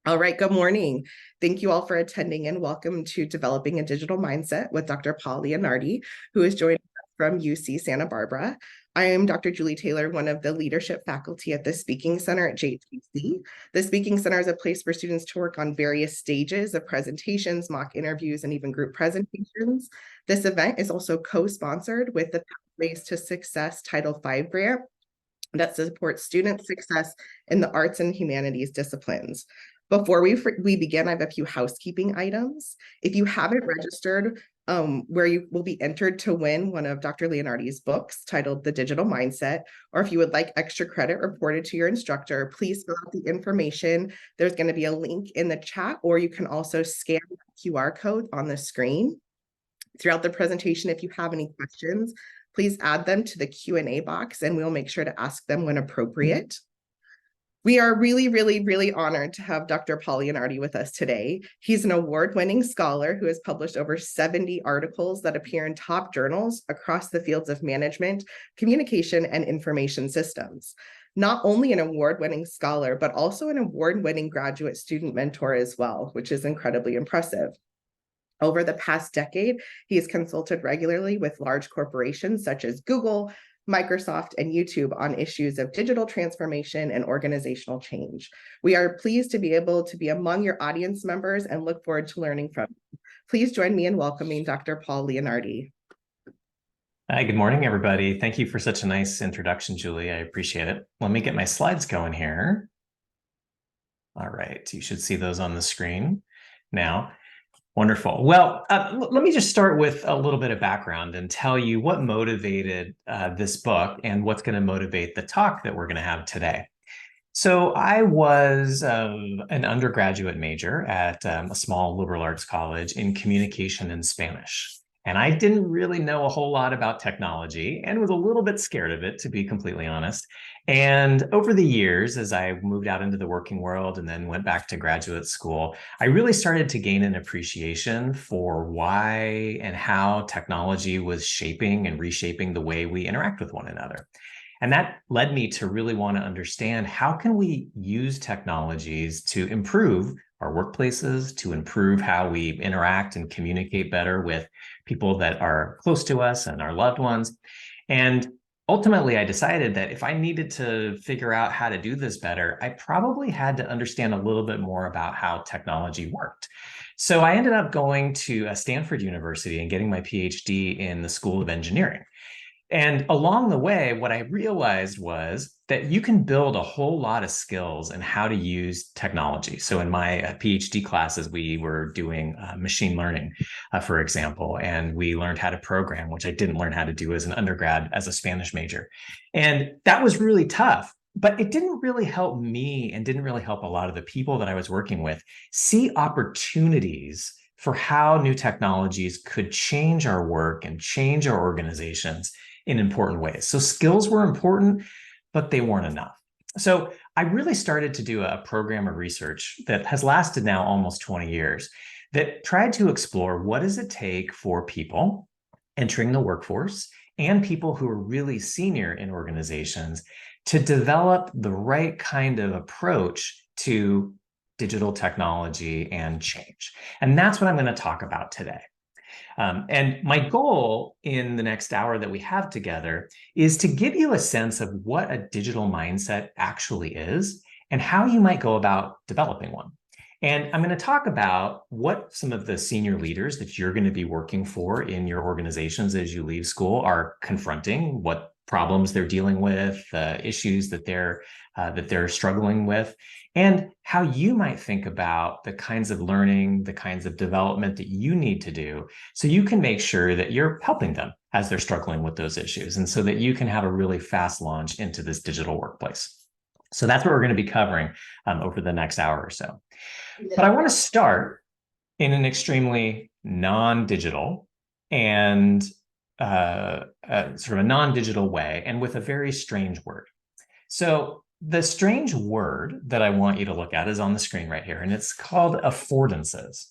All right, good morning. Thank you all for attending and welcome to Developing a Digital Mindset with Dr. Paul Leonardi, who is joining us from UC Santa Barbara. I am Dr. Julie Taylor, one of the leadership faculty at the Speaking Center at JTC. The Speaking Center is a place for students to work on various stages of presentations, mock interviews, and even group presentations. This event is also co-sponsored with the Pathways to Success Title V grant that supports student success in the arts and humanities disciplines. Before we begin, I have a few housekeeping items. If you haven't registered, where you will be entered to win one of Dr. Leonardi's books titled The Digital Mindset, or if you would like extra credit reported to your instructor, please fill out the information. There's going to be a link in the chat, or you can also scan the QR code on the screen. Throughout the presentation, if you have any questions, please add them to the Q&A box and we'll make sure to ask them when appropriate. We are really honored to have Dr. Paul Leonardi with us today. He's an award-winning scholar who has published over 70 articles that appear in top journals across the fields of management, communication, and information systems. Not only an award-winning scholar, but also an award-winning graduate student mentor as well, which is incredibly impressive. Over the past decade, he has consulted regularly with large corporations such as Google, Microsoft, and YouTube on issues of digital transformation and organizational change. We are pleased to be able to be among your audience members and look forward to learning from you. Please join me in welcoming Dr. Paul Leonardi. Hi, good morning, everybody. Thank you for such a nice introduction, Julie. I appreciate it. Let me get my slides going here. All right, you should see those on the screen now. Wonderful. Well, let me just start with a little bit of background and tell you what motivated this book and what's going to motivate the talk that we're going to have today. So I was an undergraduate major at a small liberal arts college in communication and Spanish. And I didn't really know a whole lot about technology and was a little bit scared of it, to be completely honest. And over the years, as I moved out into the working world and then went back to graduate school, I really started to gain an appreciation for why and how technology was shaping and reshaping the way we interact with one another. And that led me to really want to understand how can we use technologies to improve our workplaces, to improve how we interact and communicate better with people that are close to us and our loved ones. And ultimately, I decided that if I needed to figure out how to do this better, I probably had to understand a little bit more about how technology worked. So I ended up going to Stanford University and getting my PhD in the School of Engineering. And along the way, what I realized was that you can build a whole lot of skills in how to use technology. So in my PhD classes, we were doing machine learning, for example, and we learned how to program, which I didn't learn how to do as an undergrad as a Spanish major. And that was really tough. But it didn't really help me and didn't really help a lot of the people that I was working with see opportunities for how new technologies could change our work and change our organizations in important ways. So skills were important, but they weren't enough. So I really started to do a program of research that has lasted now almost 20 years that tried to explore what does it take for people entering the workforce and people who are really senior in organizations to develop the right kind of approach to digital technology and change. And that's what I'm going to talk about today. And my goal in the next hour that we have together is to give you a sense of what a digital mindset actually is and how you might go about developing one. And I'm going to talk about what some of the senior leaders that you're going to be working for in your organizations as you leave school are confronting, what problems they're dealing with, issues that they're struggling with, and how you might think about the kinds of learning, the kinds of development that you need to do so you can make sure that you're helping them as they're struggling with those issues, and so that you can have a really fast launch into this digital workplace. So that's what we're going to be covering over the next hour or so. But I want to start in an extremely non-digital and sort of a non-digital way, and with a very strange word. So the strange word that I want you to look at is on the screen right here, and it's called affordances.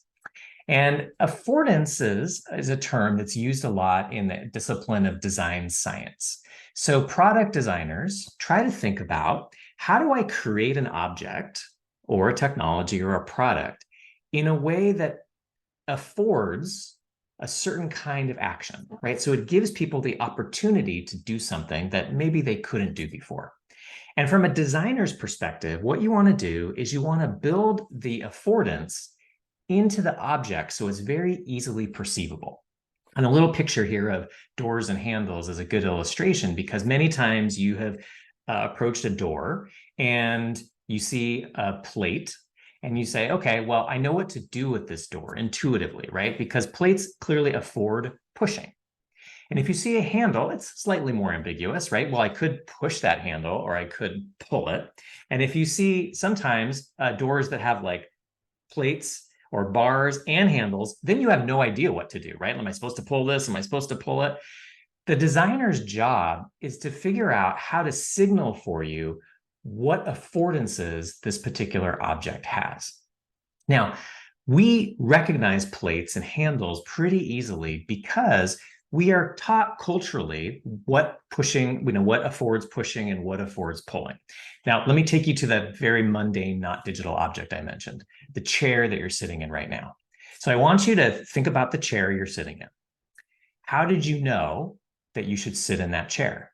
And affordances is a term that's used a lot in the discipline of design science. So product designers try to think about, how do I create an object or a technology or a product in a way that affords a certain kind of action, right? So it gives people the opportunity to do something that maybe they couldn't do before. And from a designer's perspective, what you want to do is you want to build the affordance into the object so it's very easily perceivable. And a little picture here of doors and handles is a good illustration because many times you have approached a door and you see a plate and you say, okay, well, I know what to do with this door intuitively, right? Because plates clearly afford pushing. And if you see a handle, it's slightly more ambiguous, right? Well, I could push that handle or I could pull it. And if you see sometimes doors that have like plates or bars and handles, then you have no idea what to do, right? Am I supposed to pull this? Am I supposed to pull it? The designer's job is to figure out how to signal for you what affordances this particular object has. Now, we recognize plates and handles pretty easily because we are taught culturally what pushing, what affords pushing and what affords pulling. Now, let me take you to that very mundane, not digital object I mentioned, the chair that you're sitting in right now. So I want you to think about the chair you're sitting in. How did you know that you should sit in that chair?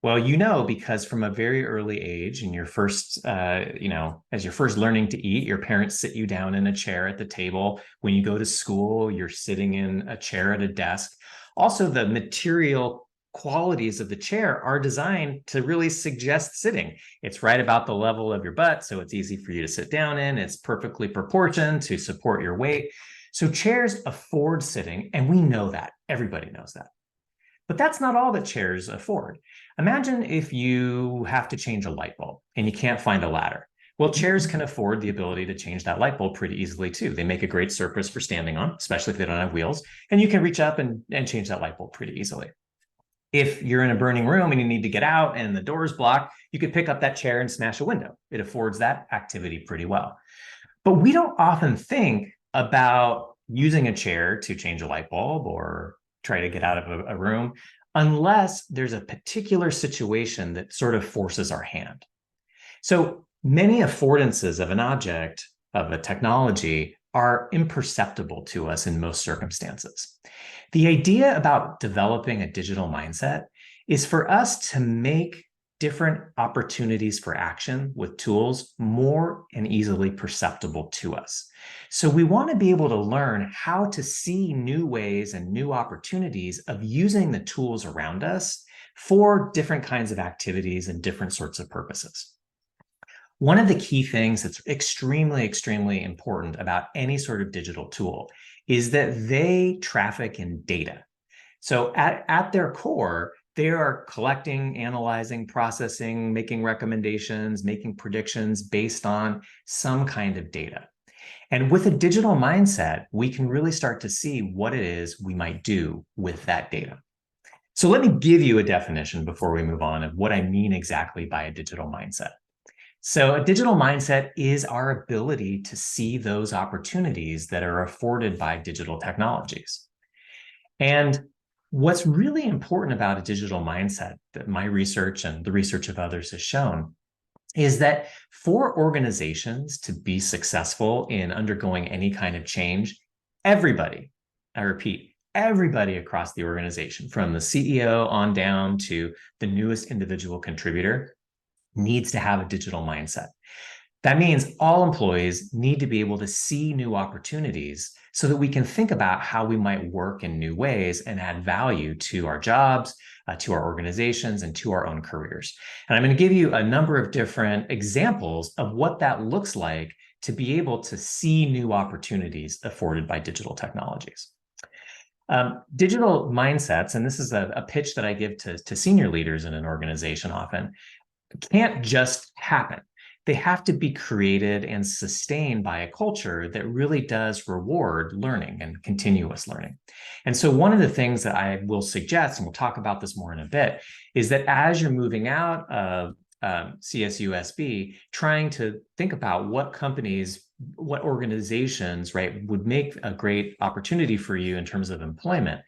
Well, because from a very early age, in your first, as you're first learning to eat, your parents sit you down in a chair at the table. When you go to school, you're sitting in a chair at a desk. Also, the material qualities of the chair are designed to really suggest sitting. It's right about the level of your butt, so it's easy for you to sit down in. It's perfectly proportioned to support your weight. So chairs afford sitting, and we know that. Everybody knows that. But that's not all that chairs afford. Imagine if you have to change a light bulb and you can't find a ladder. Well, chairs can afford the ability to change that light bulb pretty easily too. They make a great surface for standing on, especially if they don't have wheels, and you can reach up and change that light bulb pretty easily. If you're in a burning room and you need to get out and the door is blocked, you could pick up that chair and smash a window. It affords that activity pretty well. But we don't often think about using a chair to change a light bulb or try to get out of a room unless there's a particular situation that sort of forces our hand. So many affordances of an object, of a technology, are imperceptible to us in most circumstances. The idea about developing a digital mindset is for us to make different opportunities for action with tools more and easily perceptible to us. So we want to be able to learn how to see new ways and new opportunities of using the tools around us for different kinds of activities and different sorts of purposes. One of the key things that's extremely, extremely important about any sort of digital tool is that they traffic in data. So at their core, they are collecting, analyzing, processing, making recommendations, making predictions based on some kind of data. And with a digital mindset, we can really start to see what it is we might do with that data. So let me give you a definition before we move on of what I mean exactly by a digital mindset. So a digital mindset is our ability to see those opportunities that are afforded by digital technologies. And what's really important about a digital mindset that my research and the research of others has shown is that for organizations to be successful in undergoing any kind of change, everybody, I repeat, everybody across the organization, from the CEO on down to the newest individual contributor, needs to have a digital mindset. That means all employees need to be able to see new opportunities so that we can think about how we might work in new ways and add value to our jobs, to our organizations, and to our own careers. And I'm going to give you a number of different examples of what that looks like to be able to see new opportunities afforded by digital technologies. Digital mindsets, and this is a pitch that I give to senior leaders in an organization often, can't just happen. They have to be created and sustained by a culture that really does reward learning and continuous learning. And so one of the things that I will suggest, and we'll talk about this more in a bit, is that as you're moving out of CSUSB, trying to think about what companies, what organizations, right, would make a great opportunity for you in terms of employment.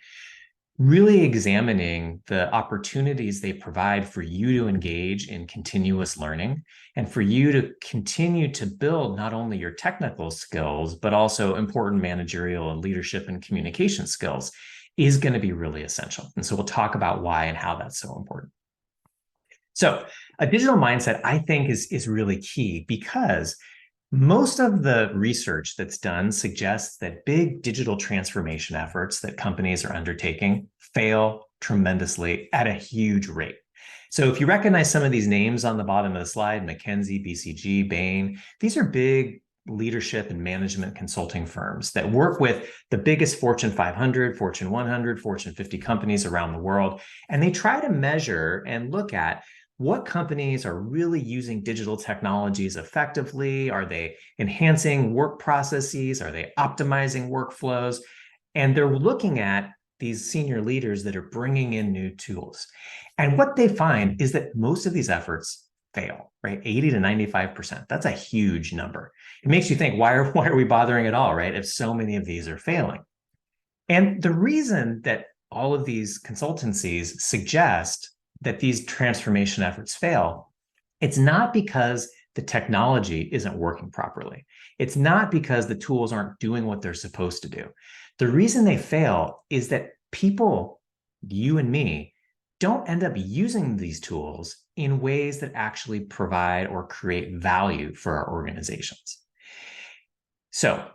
really examining the opportunities they provide for you to engage in continuous learning and for you to continue to build not only your technical skills, but also important managerial and leadership and communication skills is going to be really essential. And so we'll talk about why and how that's so important. So a digital mindset, I think, is really key because most of the research that's done suggests that big digital transformation efforts that companies are undertaking fail tremendously at a huge rate. So if you recognize some of these names on the bottom of the slide, McKinsey, BCG, Bain, these are big leadership and management consulting firms that work with the biggest Fortune 500, Fortune 100, Fortune 50 companies around the world. And they try to measure and look at what companies are really using digital technologies effectively. Are they enhancing work processes? Are they optimizing workflows? And they're looking at these senior leaders that are bringing in new tools. And what they find is that most of these efforts fail, right? 80 to 95%. That's a huge number. It makes you think, why are we bothering at all, right? If so many of these are failing. And the reason that all of these consultancies suggest that these transformation efforts fail, it's not because the technology isn't working properly. It's not because the tools aren't doing what they're supposed to do. The reason they fail is that people, you and me, don't end up using these tools in ways that actually provide or create value for our organizations. So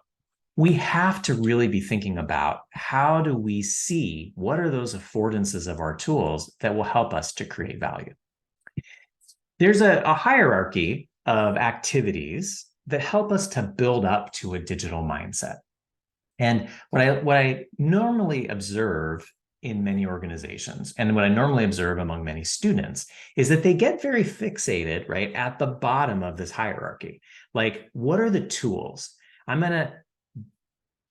we have to really be thinking about how do we see what are those affordances of our tools that will help us to create value. There's a hierarchy of activities that help us to build up to a digital mindset. And what I normally observe in many organizations and what I normally observe among many students is that they get very fixated, right, at the bottom of this hierarchy. Like, what are the tools? I'm going to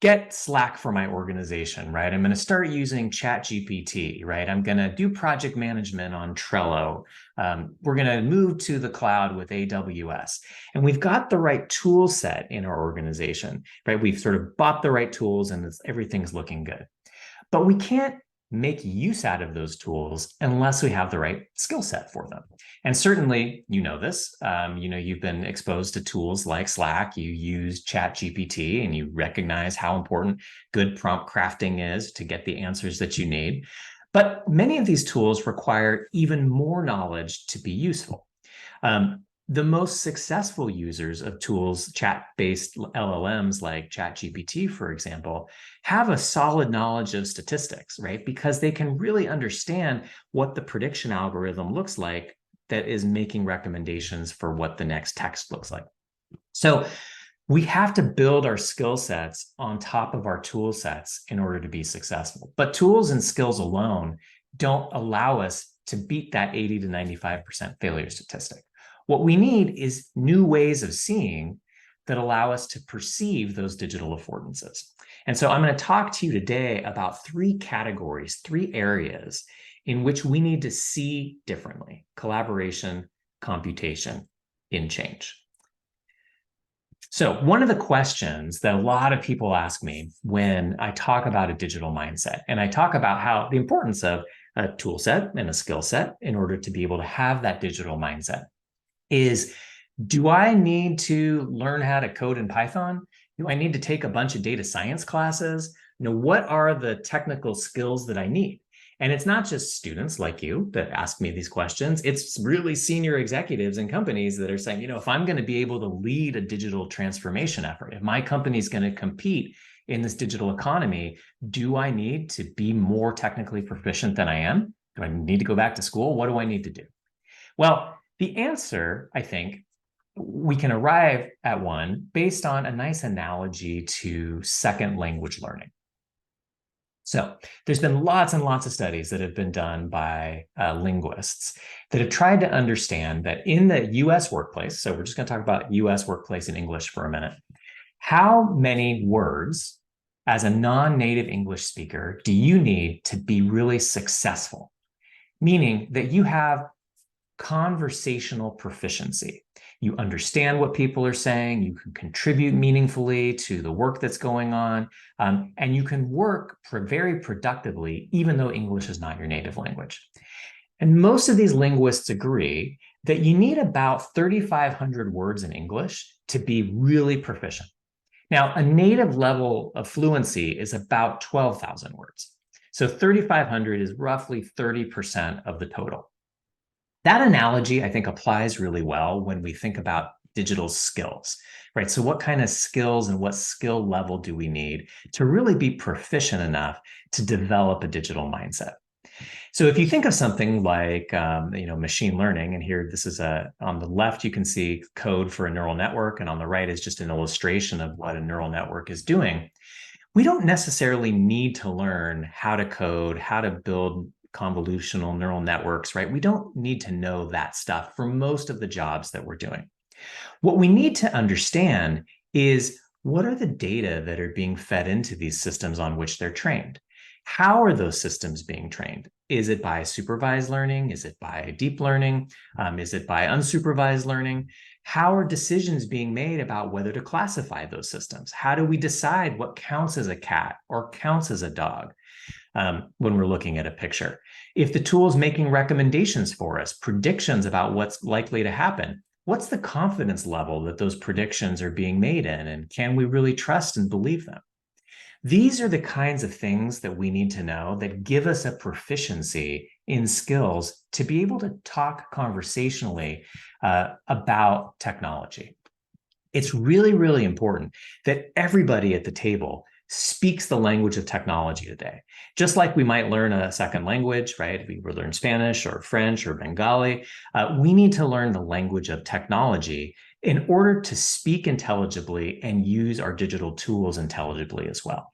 get Slack for my organization, right? I'm going to start using ChatGPT, right? I'm going to do project management on Trello. We're going to move to the cloud with AWS. And we've got the right tool set in our organization, right? We've sort of bought the right tools and everything's looking good. But we can't make use out of those tools unless we have the right skill set for them. And certainly, you know this, you've been exposed to tools like Slack, you use ChatGPT, and you recognize how important good prompt crafting is to get the answers that you need. But many of these tools require even more knowledge to be useful. The most successful users of tools, chat-based LLMs like ChatGPT, for example, have a solid knowledge of statistics, right? Because they can really understand what the prediction algorithm looks like that is making recommendations for what the next text looks like. So we have to build our skill sets on top of our tool sets in order to be successful. But tools and skills alone don't allow us to beat that 80 to 95% failure statistic. What we need is new ways of seeing that allow us to perceive those digital affordances. And so I'm going to talk to you today about three categories, three areas in which we need to see differently: collaboration, computation, in change. So one of the questions that a lot of people ask me when I talk about a digital mindset, and I talk about how the importance of a tool set and a skill set in order to be able to have that digital mindset, is, do I need to learn how to code in Python? Do I need to take a bunch of data science classes? What are the technical skills that I need? And it's not just students like you that ask me these questions. It's really senior executives in companies that are saying, if I'm going to be able to lead a digital transformation effort, if my company is going to compete in this digital economy, do I need to be more technically proficient than I am? Do I need to go back to school? What do I need to do? Well, the answer, I think, we can arrive at one based on a nice analogy to second language learning. So there's been lots and lots of studies that have been done by linguists that have tried to understand that in the US workplace, so we're just going to talk about US workplace in English for a minute, how many words as a non-native English speaker do you need to be really successful? Meaning that you have conversational proficiency. you understand what people are saying, you can contribute meaningfully to the work that's going on, and you can work very productively, even though English is not your native language. And most of these linguists agree that you need about 3,500 words in English to be really proficient. Now, a native level of fluency is about 12,000 words. So 3,500 is roughly 30% of the total. That analogy, I think, applies really well when we think about digital skills, right? So what kind of skills and what skill level do we need to really be proficient enough to develop a digital mindset? So if you think of something like machine learning, and here this is on the left, you can see code for a neural network, and on the right is just an illustration of what a neural network is doing. We don't necessarily need to learn how to code, how to build convolutional neural networks, right? We don't need to know that stuff for most of the jobs that we're doing. What we need to understand is what are the data that are being fed into these systems on which they're trained? How are those systems being trained? Is it by supervised learning? Is it by deep learning? Is it by unsupervised learning? How are decisions being made about whether to classify those systems? How do we decide what counts as a cat or counts as a dog when we're looking at a picture? If the tool is making recommendations for us, predictions about what's likely to happen, what's the confidence level that those predictions are being made in? And can we really trust and believe them? These are the kinds of things that we need to know that give us a proficiency in skills to be able to talk conversationally about technology. It's really, really important that everybody at the table speaks the language of technology today. Just like we might learn a second language, right? We would learn Spanish or French or Bengali. We need to learn the language of technology in order to speak intelligibly and use our digital tools intelligibly as well.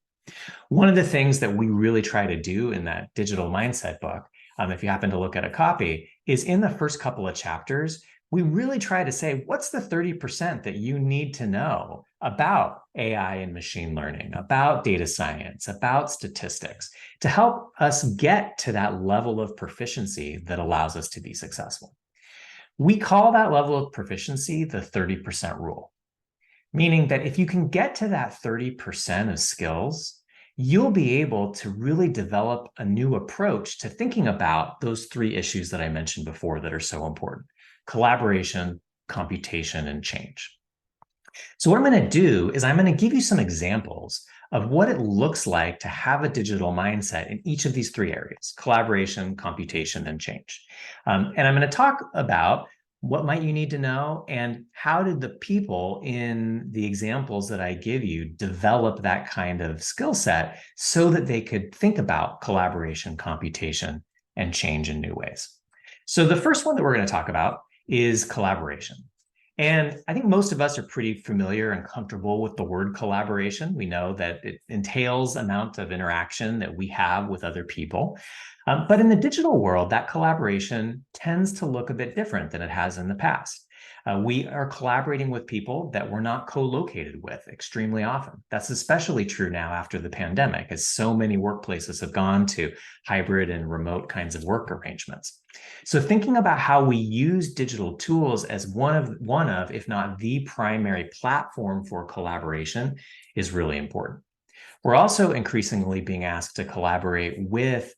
One of the things that we really try to do in that digital mindset book, if you happen to look at a copy, is in the first couple of chapters, we really try to say, what's the 30% that you need to know about AI and machine learning, about data science, about statistics, to help us get to that level of proficiency that allows us to be successful. We call that level of proficiency the 30% rule, meaning that if you can get to that 30% of skills, you'll be able to really develop a new approach to thinking about those three issues that I mentioned before that are so important: collaboration, computation, and change. So what I'm going to do is I'm going to give you some examples of what it looks like to have a digital mindset in each of these three areas: collaboration, computation, and change. And I'm going to talk about what might you need to know and how did the people in the examples that I give you develop that kind of skill set so that they could think about collaboration, computation, and change in new ways. So the first one that we're going to talk about is collaboration. And I think most of us are pretty familiar and comfortable with the word collaboration. We know that it entails amount of interaction that we have with other people. But in the digital world, that collaboration tends to look a bit different than it has in the past. We are collaborating with people that we're not co-located with extremely often. That's especially true now after the pandemic, as so many workplaces have gone to hybrid and remote kinds of work arrangements. So thinking about how we use digital tools as one of, if not the primary platform for collaboration is really important. We're also increasingly being asked to collaborate with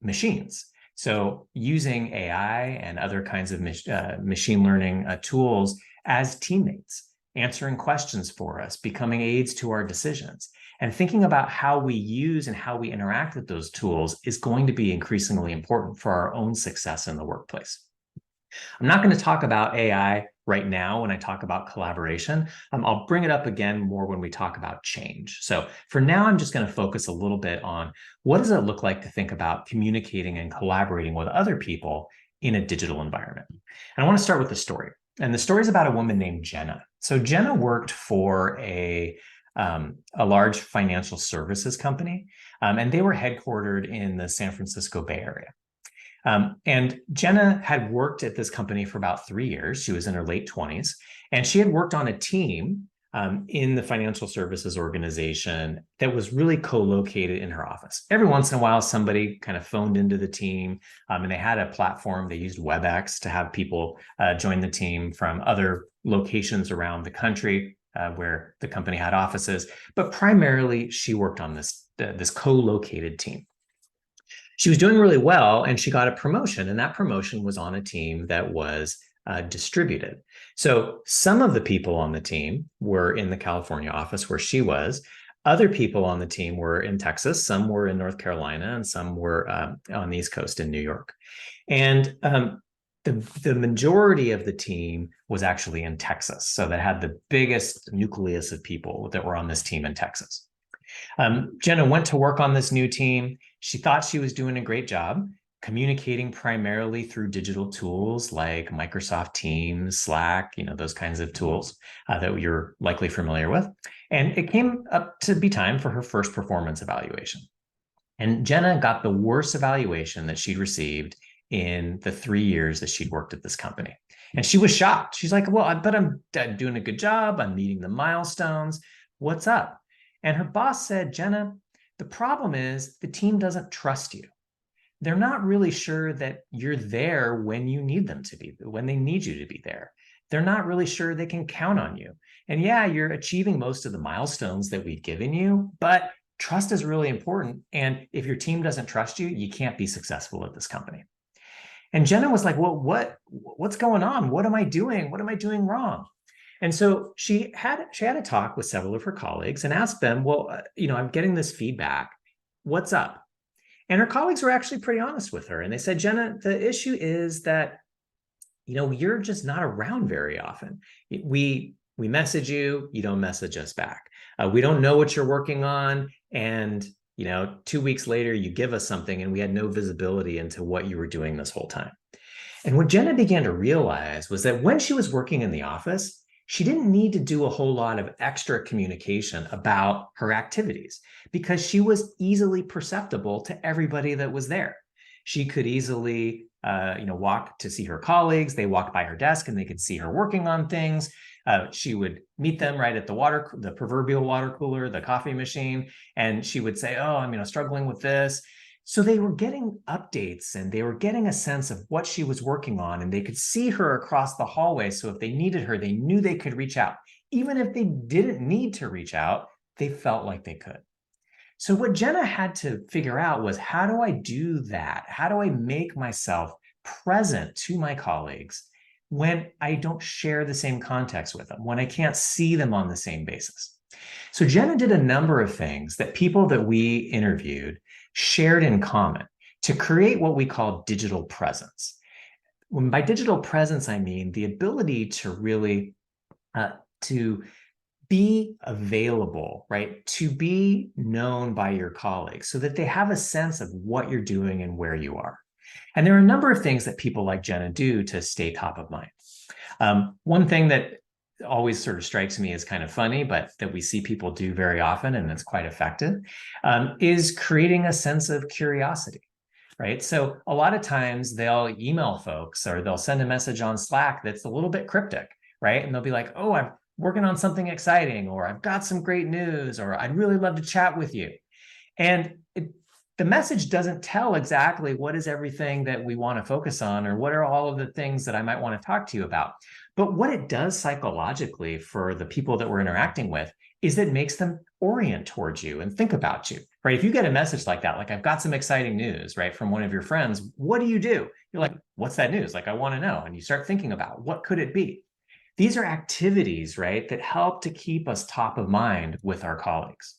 machines. So using AI and other kinds of machine learning tools as teammates, answering questions for us, becoming aids to our decisions, and thinking about how we use and how we interact with those tools is going to be increasingly important for our own success in the workplace. I'm not going to talk about AI right now when I talk about collaboration. I'll bring it up again more when we talk about change. So for now, I'm just going to focus a little bit on what does it look like to think about communicating and collaborating with other people in a digital environment. And I want to start with the story. And the story is about a woman named Jenna. So Jenna worked for a large financial services company, and they were headquartered in the San Francisco Bay Area. And Jenna had worked at this company for about 3 years. She was in her late 20s, and she had worked on a team in the financial services organization that was really co-located in her office. Every once in a while, somebody kind of phoned into the team, and they had a platform. They used WebEx to have people join the team from other locations around the country where the company had offices. But primarily, she worked on this co-located team. She was doing really well, and she got a promotion, and that promotion was on a team that was distributed. So some of the people on the team were in the California office where she was. Other people on the team were in Texas, some were in North Carolina, and some were on the East Coast in New York. And the majority of the team was actually in Texas. So that had the biggest nucleus of people that were on this team in Texas. Jenna went to work on this new team. She thought she was doing a great job, communicating primarily through digital tools like Microsoft Teams, Slack, those kinds of tools that you're likely familiar with. And it came up to be time for her first performance evaluation. And Jenna got the worst evaluation that she'd received in the 3 years that she'd worked at this company. And she was shocked. She's like, well, but I'm doing a good job. I'm meeting the milestones. What's up? And her boss said, Jenna, the problem is the team doesn't trust you. They're not really sure that you're there when you need them to be, when they need you to be there. They're not really sure they can count on you. And yeah, you're achieving most of the milestones that we've given you, but trust is really important. And if your team doesn't trust you, you can't be successful at this company. And Jenna was like, well, what's going on? What am I doing? What am I doing wrong? And so she had a talk with several of her colleagues and asked them, well, I'm getting this feedback. What's up? And her colleagues were actually pretty honest with her. And they said, Jenna, the issue is that, you're just not around very often. We message you, you don't message us back. We don't know what you're working on. And, 2 weeks later, you give us something and we had no visibility into what you were doing this whole time. And what Jenna began to realize was that when she was working in the office, she didn't need to do a whole lot of extra communication about her activities because she was easily perceptible to everybody that was there. She could easily, walk to see her colleagues. They walked by her desk and they could see her working on things. She would meet them right at the proverbial water cooler, the coffee machine, and she would say, "Oh, I'm struggling with this." So they were getting updates and they were getting a sense of what she was working on, and they could see her across the hallway. So if they needed her, they knew they could reach out. Even if they didn't need to reach out, they felt like they could. So what Jenna had to figure out was, how do I do that? How do I make myself present to my colleagues when I don't share the same context with them, when I can't see them on the same basis? So Jenna did a number of things that people that we interviewed shared in common to create what we call digital presence. When by digital presence, I mean the ability to really to be available, right? To be known by your colleagues so that they have a sense of what you're doing and where you are. And there are a number of things that people like Jenna do to stay top of mind. One thing that always sort of strikes me as kind of funny, but that we see people do very often, and it's quite effective, is creating a sense of curiosity, right? So a lot of times they'll email folks or they'll send a message on Slack that's a little bit cryptic, right? And they'll be like, oh, I'm working on something exciting, or I've got some great news, or I'd really love to chat with you. And the message doesn't tell exactly what is everything that we want to focus on, or what are all of the things that I might want to talk to you about. But what it does psychologically for the people that we're interacting with is that it makes them orient towards you and think about you, right? If you get a message like that, like I've got some exciting news, right, from one of your friends, what do? You're like, what's that news? Like, I want to know. And you start thinking about what could it be? These are activities, right, that help to keep us top of mind with our colleagues.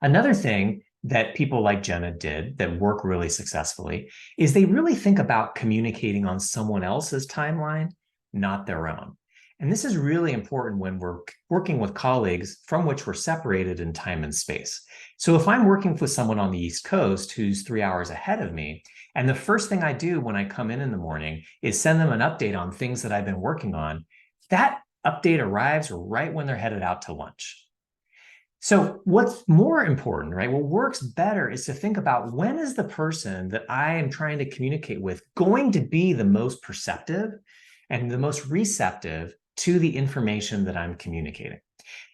Another thing that people like Jenna did that work really successfully is they really think about communicating on someone else's timeline, not their own. And this is really important when we're working with colleagues from which we're separated in time and space. So if I'm working with someone on the East Coast who's 3 hours ahead of me, and the first thing I do when I come in the morning is send them an update on things that I've been working on, that update arrives right when they're headed out to lunch. So what's more important, right? What works better is to think about, when is the person that I am trying to communicate with going to be the most perceptive and the most receptive to the information that I'm communicating?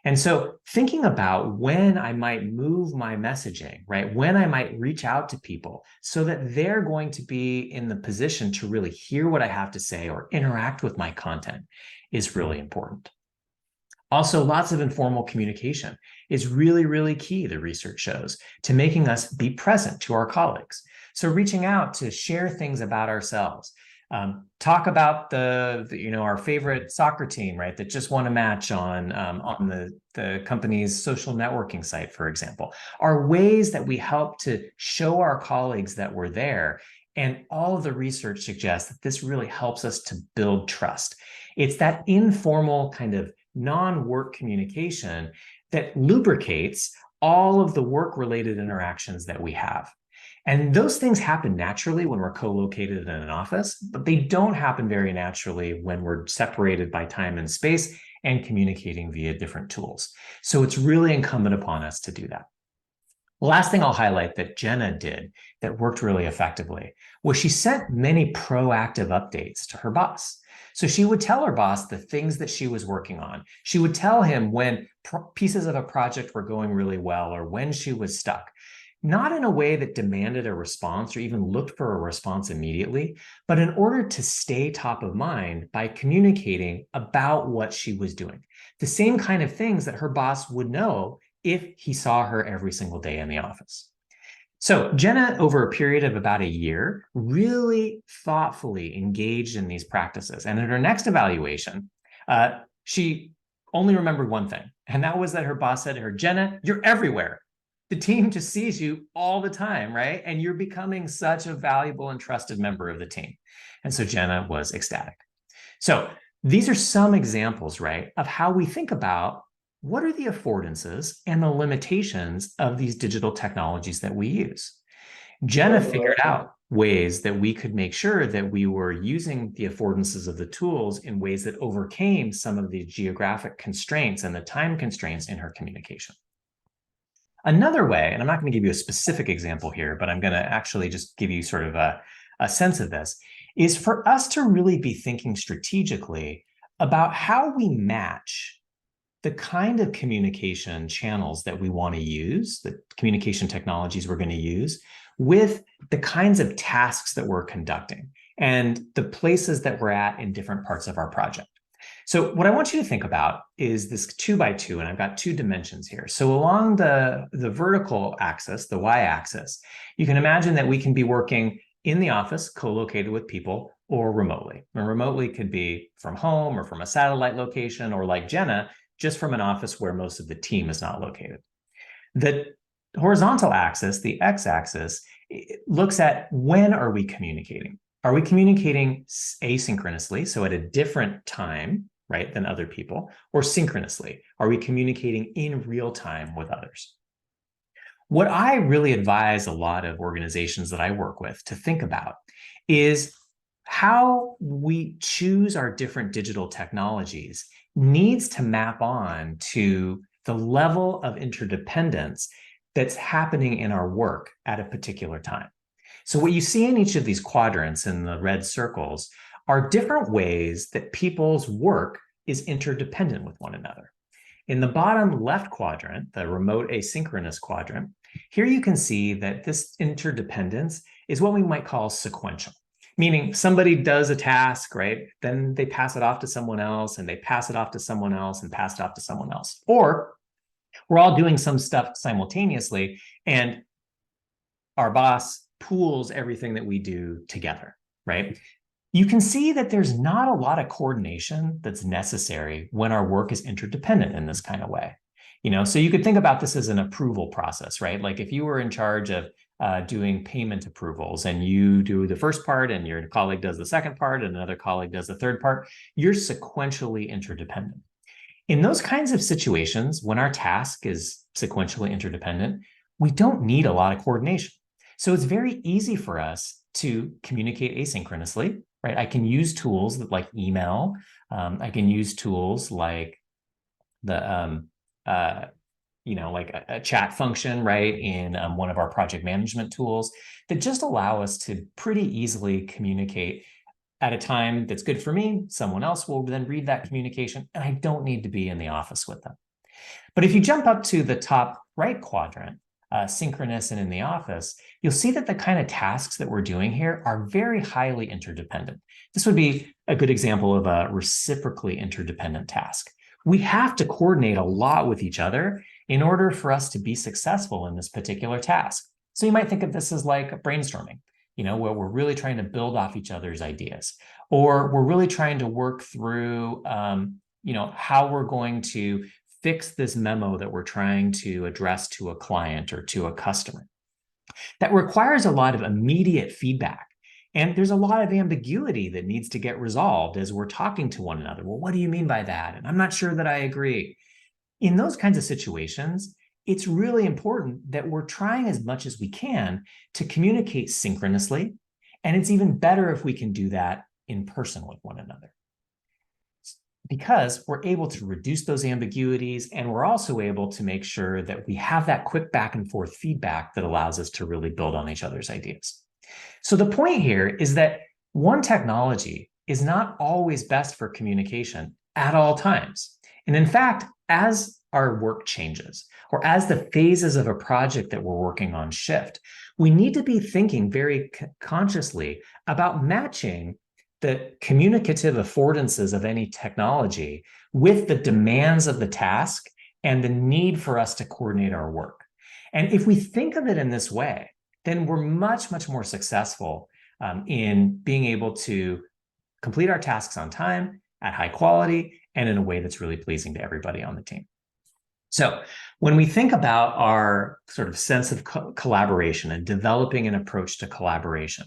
And so thinking about when I might move my messaging, right? When I might reach out to people so that they're going to be in the position to really hear what I have to say or interact with my content is really important. Also, lots of informal communication is really, really key, the research shows, to making us be present to our colleagues. So reaching out to share things about ourselves, talk about our favorite soccer team, right, that just won a match on the company's social networking site, for example, are ways that we help to show our colleagues that we're there. And all of the research suggests that this really helps us to build trust. It's that informal kind of non-work communication that lubricates all of the work-related interactions that we have. And those things happen naturally when we're co-located in an office, but they don't happen very naturally when we're separated by time and space and communicating via different tools. So it's really incumbent upon us to do that. The last thing I'll highlight that Jenna did that worked really effectively was she sent many proactive updates to her boss. So she would tell her boss the things that she was working on. She would tell him when pieces of a project were going really well or when she was stuck. Not in a way that demanded a response or even looked for a response immediately, but in order to stay top of mind by communicating about what she was doing. The same kind of things that her boss would know if he saw her every single day in the office. So Jenna, over a period of about a year, really thoughtfully engaged in these practices. And in her next evaluation, she only remembered one thing, and that was that her boss said to her, "Jenna, you're everywhere. The team just sees you all the time, right? And you're becoming such a valuable and trusted member of the team." And so Jenna was ecstatic. So these are some examples, right, of how we think about what are the affordances and the limitations of these digital technologies that we use. Jenna figured out ways that we could make sure that we were using the affordances of the tools in ways that overcame some of the geographic constraints and the time constraints in her communication. Another way, and I'm not going to give you a specific example here, but I'm going to actually just give you sort of a sense of this, is for us to really be thinking strategically about how we match the kind of communication channels that we want to use, the communication technologies we're going to use, with the kinds of tasks that we're conducting and the places that we're at in different parts of our project. So what I want you to think about is this 2x2, and I've got two dimensions here. So along the vertical axis, the y-axis, you can imagine that we can be working in the office, co-located with people, or remotely. And remotely could be from home or from a satellite location, or like Jenna, just from an office where most of the team is not located. The horizontal axis, the x-axis, looks at when are we communicating? Are we communicating asynchronously, so at a different time, right, than other people, or synchronously? Are we communicating in real time with others? What I really advise a lot of organizations that I work with to think about is how we choose our different digital technologies needs to map on to the level of interdependence that's happening in our work at a particular time. So what you see in each of these quadrants in the red circles are different ways that people's work is interdependent with one another. In the bottom left quadrant, the remote asynchronous quadrant, here you can see that this interdependence is what we might call sequential. Meaning somebody does a task, right? Then they pass it off to someone else, and they pass it off to someone else, and pass it off to someone else. Or we're all doing some stuff simultaneously, and our boss pools everything that we do together, right? You can see that there's not a lot of coordination that's necessary when our work is interdependent in this kind of way. So you could think about this as an approval process, right? Like if you were in charge of doing payment approvals and you do the first part and your colleague does the second part and another colleague does the third part, you're sequentially interdependent. In those kinds of situations, when our task is sequentially interdependent, we don't need a lot of coordination. So it's very easy for us to communicate asynchronously, right? I can use tools like email. I can use tools like the like a chat function, right, in one of our project management tools that just allow us to pretty easily communicate at a time that's good for me. Someone else will then read that communication, and I don't need to be in the office with them. But if you jump up to the top right quadrant, synchronous and in the office, you'll see that the kind of tasks that we're doing here are very highly interdependent. This would be a good example of a reciprocally interdependent task. We have to coordinate a lot with each other in order for us to be successful in this particular task. So you might think of this as like brainstorming, where we're really trying to build off each other's ideas, or we're really trying to work through, how we're going to fix this memo that we're trying to address to a client or to a customer. That requires a lot of immediate feedback. And there's a lot of ambiguity that needs to get resolved as we're talking to one another. Well, what do you mean by that? And I'm not sure that I agree. In those kinds of situations, it's really important that we're trying as much as we can to communicate synchronously. And it's even better if we can do that in person with one another, because we're able to reduce those ambiguities, and we're also able to make sure that we have that quick back and forth feedback that allows us to really build on each other's ideas. So the point here is that one technology is not always best for communication at all times. And in fact, as our work changes, or as the phases of a project that we're working on shift, we need to be thinking very consciously about matching the communicative affordances of any technology with the demands of the task and the need for us to coordinate our work. And if we think of it in this way, then we're much, much more successful in being able to complete our tasks on time, at high quality, and in a way that's really pleasing to everybody on the team. So when we think about our sort of sense of collaboration and developing an approach to collaboration,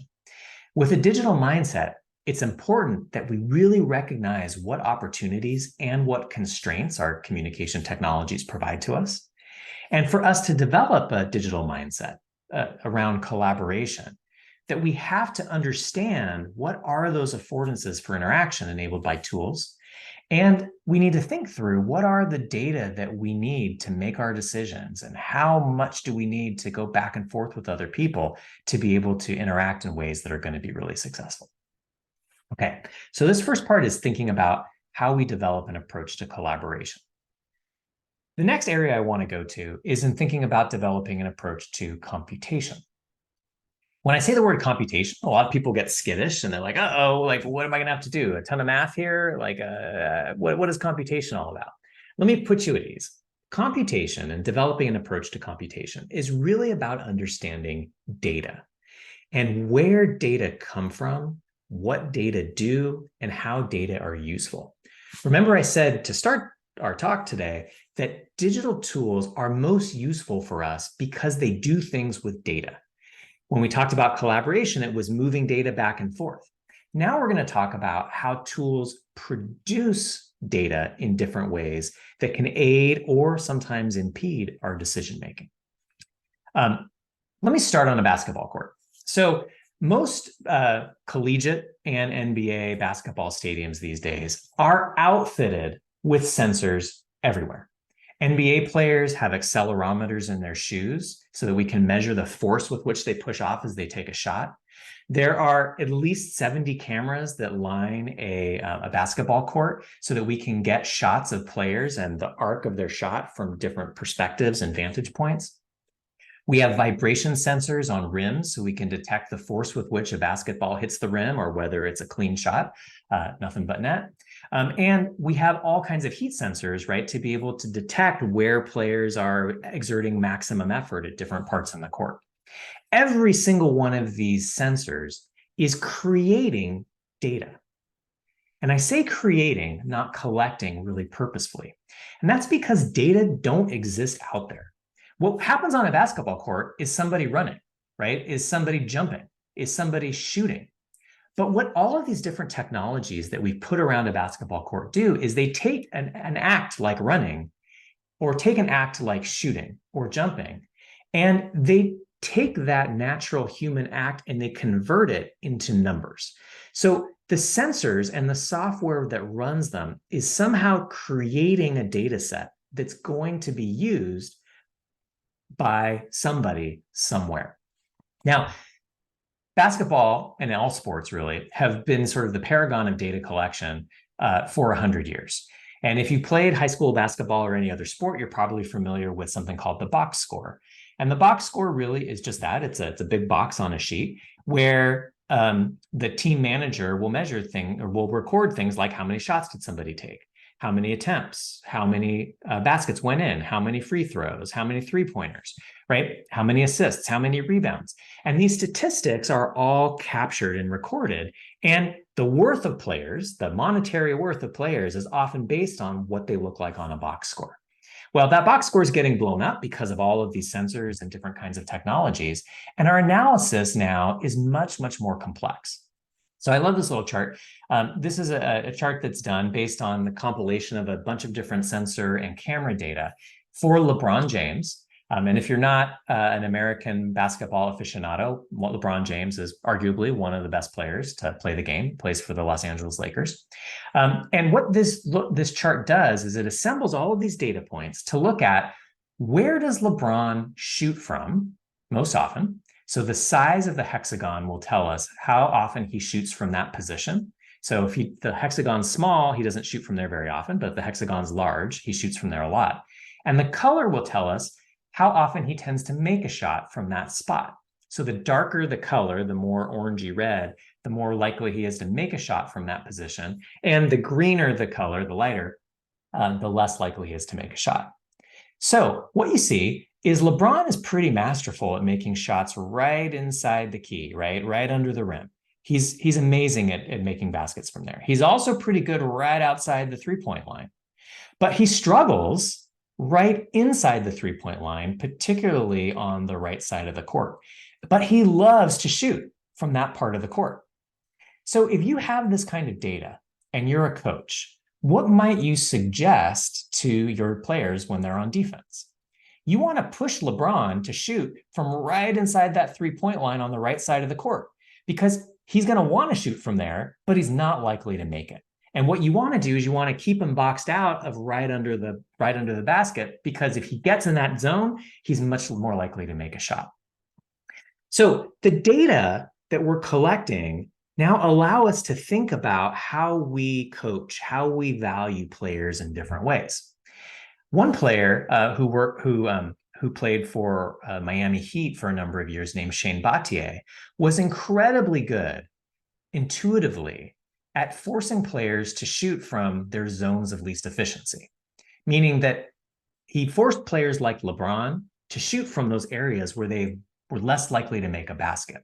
with a digital mindset, it's important that we really recognize what opportunities and what constraints our communication technologies provide to us. And for us to develop a digital mindset around collaboration, that we have to understand what are those affordances for interaction enabled by tools. And we need to think through what are the data that we need to make our decisions, and how much do we need to go back and forth with other people to be able to interact in ways that are going to be really successful. Okay, so this first part is thinking about how we develop an approach to collaboration. The next area I want to go to is in thinking about developing an approach to computation. When I say the word computation, a lot of people get skittish and they're like, uh-oh, like, what am I going to have to do? A ton of math here? Like, what is computation all about? Let me put you at ease. Computation and developing an approach to computation is really about understanding data and where data come from, what data do, and how data are useful. Remember, I said to start our talk today that digital tools are most useful for us because they do things with data. When we talked about collaboration, it was moving data back and forth. Now we're going to talk about how tools produce data in different ways that can aid or sometimes impede our decision-making. Let me start on a basketball court. So most collegiate and NBA basketball stadiums these days are outfitted with sensors everywhere. NBA players have accelerometers in their shoes so that we can measure the force with which they push off as they take a shot. There are at least 70 cameras that line a basketball court so that we can get shots of players and the arc of their shot from different perspectives and vantage points. We have vibration sensors on rims so we can detect the force with which a basketball hits the rim or whether it's a clean shot, nothing but net. And we have all kinds of heat sensors, right, to be able to detect where players are exerting maximum effort at different parts in the court. Every single one of these sensors is creating data. And I say creating, not collecting really purposefully. And that's because data don't exist out there. What happens on a basketball court is somebody running, right? Is somebody jumping? Is somebody shooting? But what all of these different technologies that we put around a basketball court do is they take an act like running, or take an act like shooting or jumping, and they take that natural human act and they convert it into numbers. So the sensors and the software that runs them is somehow creating a data set that's going to be used by somebody somewhere. Now, basketball and all sports really have been sort of the paragon of data collection for 100 years. And if you played high school basketball or any other sport, you're probably familiar with something called the box score. And the box score really is just that. It's a big box on a sheet where the team manager will measure things or will record things like how many shots did somebody take, how many attempts, how many baskets went in, how many free throws, how many three-pointers, right? How many assists, how many rebounds. And these statistics are all captured and recorded. And the worth of players, the monetary worth of players, is often based on what they look like on a box score. Well, that box score is getting blown up because of all of these sensors and different kinds of technologies. And our analysis now is much, much more complex. So I love this little chart. This is a chart that's done based on the compilation of a bunch of different sensor and camera data for LeBron James. And if you're not an American basketball aficionado, LeBron James is arguably one of the best players to play the game, plays for the Los Angeles Lakers. And what this chart does is it assembles all of these data points to look at where does LeBron shoot from most often. So the size of the hexagon will tell us how often he shoots from that position. So if the hexagon's small, he doesn't shoot from there very often, but if the hexagon's large, he shoots from there a lot. And the color will tell us how often he tends to make a shot from that spot. So the darker the color, the more orangey red, the more likely he is to make a shot from that position. And the greener the color, the lighter, the less likely he is to make a shot. So what you see is LeBron is pretty masterful at making shots right inside the key, right under the rim. He's amazing at making baskets from there. He's also pretty good right outside the three-point line. But he struggles right inside the three-point line, particularly on the right side of the court. But he loves to shoot from that part of the court. So if you have this kind of data and you're a coach, what might you suggest to your players when they're on defense? You want to push LeBron to shoot from right inside that three-point line on the right side of the court because he's going to want to shoot from there, but he's not likely to make it. And what you want to do is you want to keep him boxed out of right under the basket, because if he gets in that zone, he's much more likely to make a shot. So the data that we're collecting now allow us to think about how we coach, how we value players in different ways. One player who played for Miami Heat for a number of years, named Shane Battier, was incredibly good intuitively at forcing players to shoot from their zones of least efficiency, meaning that he forced players like LeBron to shoot from those areas where they were less likely to make a basket.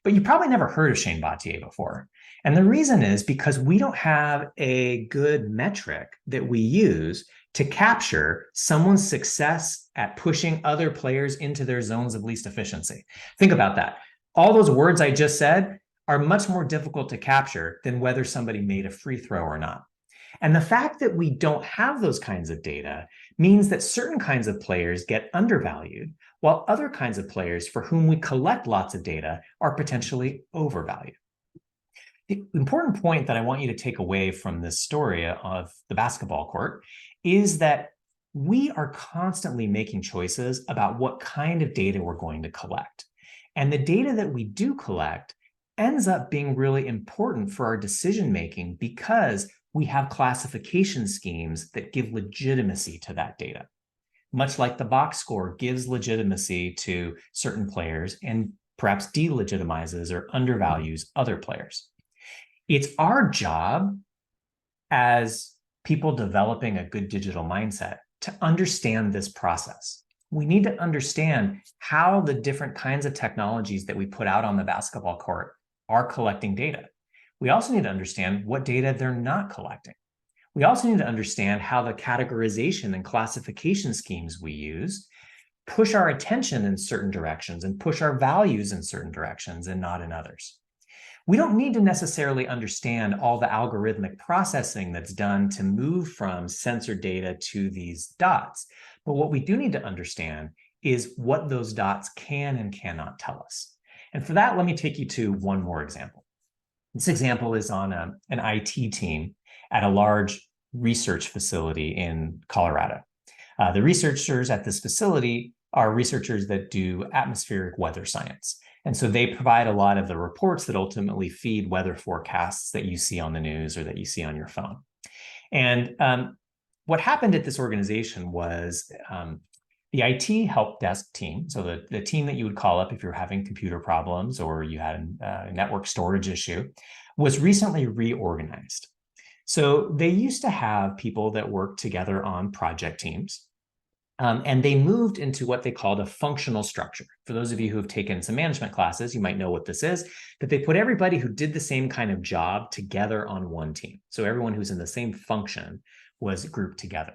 But you probably never heard of Shane Battier before. And the reason is because we don't have a good metric that we use to capture someone's success at pushing other players into their zones of least efficiency. Think about that. All those words I just said are much more difficult to capture than whether somebody made a free throw or not. And the fact that we don't have those kinds of data means that certain kinds of players get undervalued, while other kinds of players for whom we collect lots of data are potentially overvalued. The important point that I want you to take away from this story of the basketball court is that we are constantly making choices about what kind of data we're going to collect. And the data that we do collect ends up being really important for our decision-making because we have classification schemes that give legitimacy to that data. Much like the box score gives legitimacy to certain players and perhaps delegitimizes or undervalues other players. It's our job as people developing a good digital mindset to understand this process. We need to understand how the different kinds of technologies that we put out on the basketball court are collecting data. We also need to understand what data they're not collecting. We also need to understand how the categorization and classification schemes we use push our attention in certain directions and push our values in certain directions and not in others. We don't need to necessarily understand all the algorithmic processing that's done to move from sensor data to these dots. But what we do need to understand is what those dots can and cannot tell us. And for that, let me take you to one more example. This example is on an IT team at a large research facility in Colorado. The researchers at this facility are researchers that do atmospheric weather science. And so they provide a lot of the reports that ultimately feed weather forecasts that you see on the news or that you see on your phone. And what happened at this organization was the IT help desk team, so the team that you would call up if you're having computer problems or you had a network storage issue, was recently reorganized. So they used to have people that worked together on project teams. And they moved into what they called a functional structure. For those of you who have taken some management classes, you might know what this is, that they put everybody who did the same kind of job together on one team. So everyone who's in the same function was grouped together.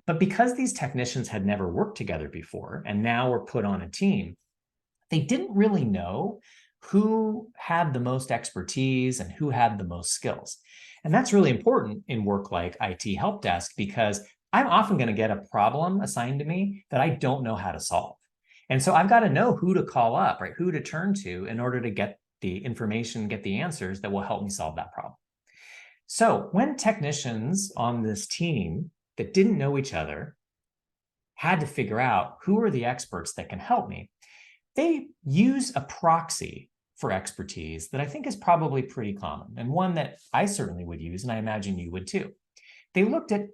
But because these technicians had never worked together before and now were put on a team, they didn't really know who had the most expertise and who had the most skills. And that's really important in work like IT help desk, because I'm often going to get a problem assigned to me that I don't know how to solve. And so I've got to know who to call up, right? Who to turn to in order to get the information, get the answers that will help me solve that problem. So when technicians on this team that didn't know each other had to figure out who are the experts that can help me, they use a proxy for expertise that I think is probably pretty common, and one that I certainly would use, and I imagine you would too. They looked at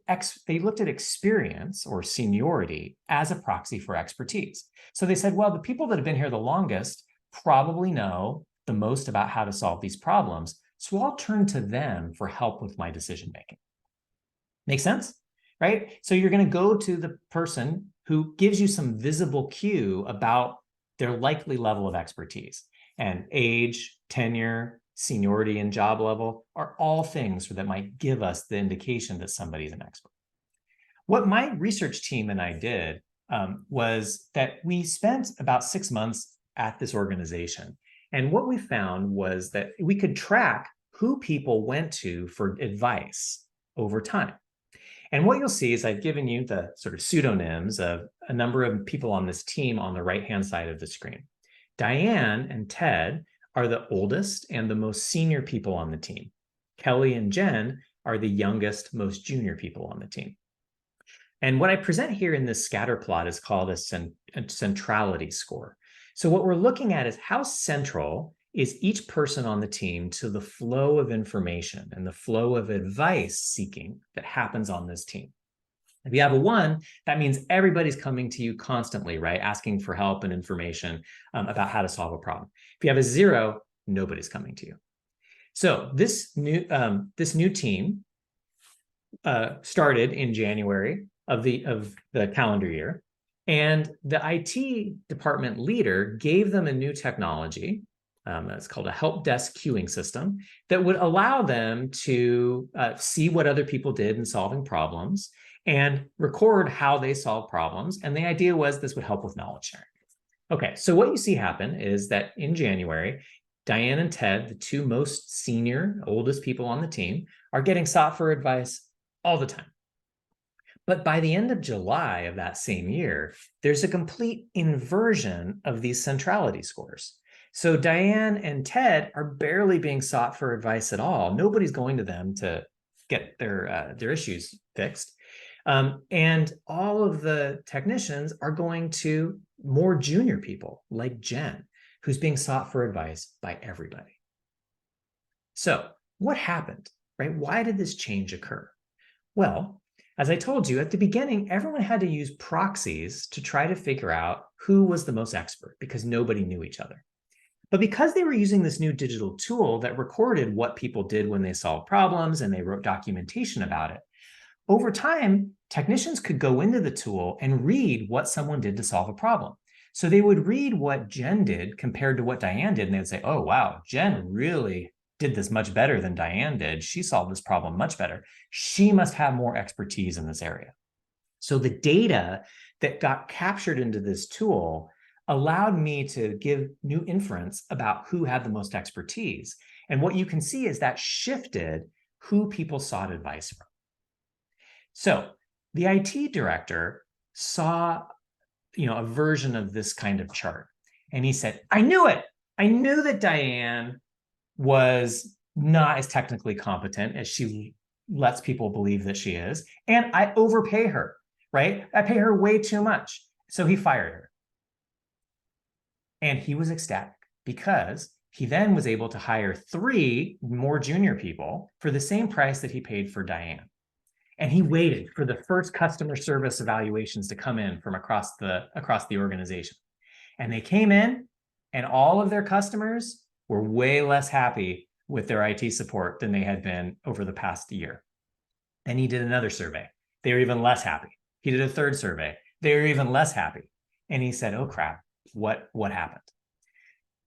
experience or seniority as a proxy for expertise. So they said, well, the people that have been here the longest probably know the most about how to solve these problems, so I'll turn to them for help with my decision making. Make sense? Right? So you're going to go to the person who gives you some visible cue about their likely level of expertise. And age, tenure, seniority, and job level are all things that might give us the indication that somebody's an expert. What my research team and I did was that we spent about 6 months at this organization. And what we found was that we could track who people went to for advice over time. And what you'll see is I've given you the sort of pseudonyms of a number of people on this team on the right-hand side of the screen. Diane and Ted are the oldest and the most senior people on the team. Kelly and Jen are the youngest, most junior people on the team. And what I present here in this scatter plot is called a centrality score. So what we're looking at is how central is each person on the team to the flow of information and the flow of advice seeking that happens on this team. If you have a 1, that means everybody's coming to you constantly, right? Asking for help and information about how to solve a problem. If you have a 0, nobody's coming to you. So this new team started in January of the calendar year, and the IT department leader gave them a new technology. It's called a help desk queuing system that would allow them to see what other people did in solving problems and record how they solve problems. And the idea was this would help with knowledge sharing. Okay, so what you see happen is that in January, Diane and Ted, the 2 most senior, oldest people on the team, are getting sought for advice all the time. But by the end of July of that same year, there's a complete inversion of these centrality scores. So Diane and Ted are barely being sought for advice at all. Nobody's going to them to get their issues fixed. And all of the technicians are going to more junior people like Jen, who's being sought for advice by everybody. So what happened, right? Why did this change occur? Well, as I told you at the beginning, everyone had to use proxies to try to figure out who was the most expert because nobody knew each other. But because they were using this new digital tool that recorded what people did when they solved problems and they wrote documentation about it, over time, technicians could go into the tool and read what someone did to solve a problem. So they would read what Jen did compared to what Diane did, and they would say, oh, wow, Jen really did this much better than Diane did. She solved this problem much better. She must have more expertise in this area. So the data that got captured into this tool allowed me to give new inference about who had the most expertise. And what you can see is that shifted who people sought advice from. So the IT director saw, a version of this kind of chart. And he said, I knew it. I knew that Diane was not as technically competent as she lets people believe that she is. And I overpay her, right? I pay her way too much. So he fired her. And he was ecstatic because he then was able to hire 3 more junior people for the same price that he paid for Diane. And he waited for the first customer service evaluations to come in from across the organization. And they came in, and all of their customers were way less happy with their IT support than they had been over the past year. Then he did another survey. They were even less happy. He did a third survey. They were even less happy. And he said, oh crap, what happened?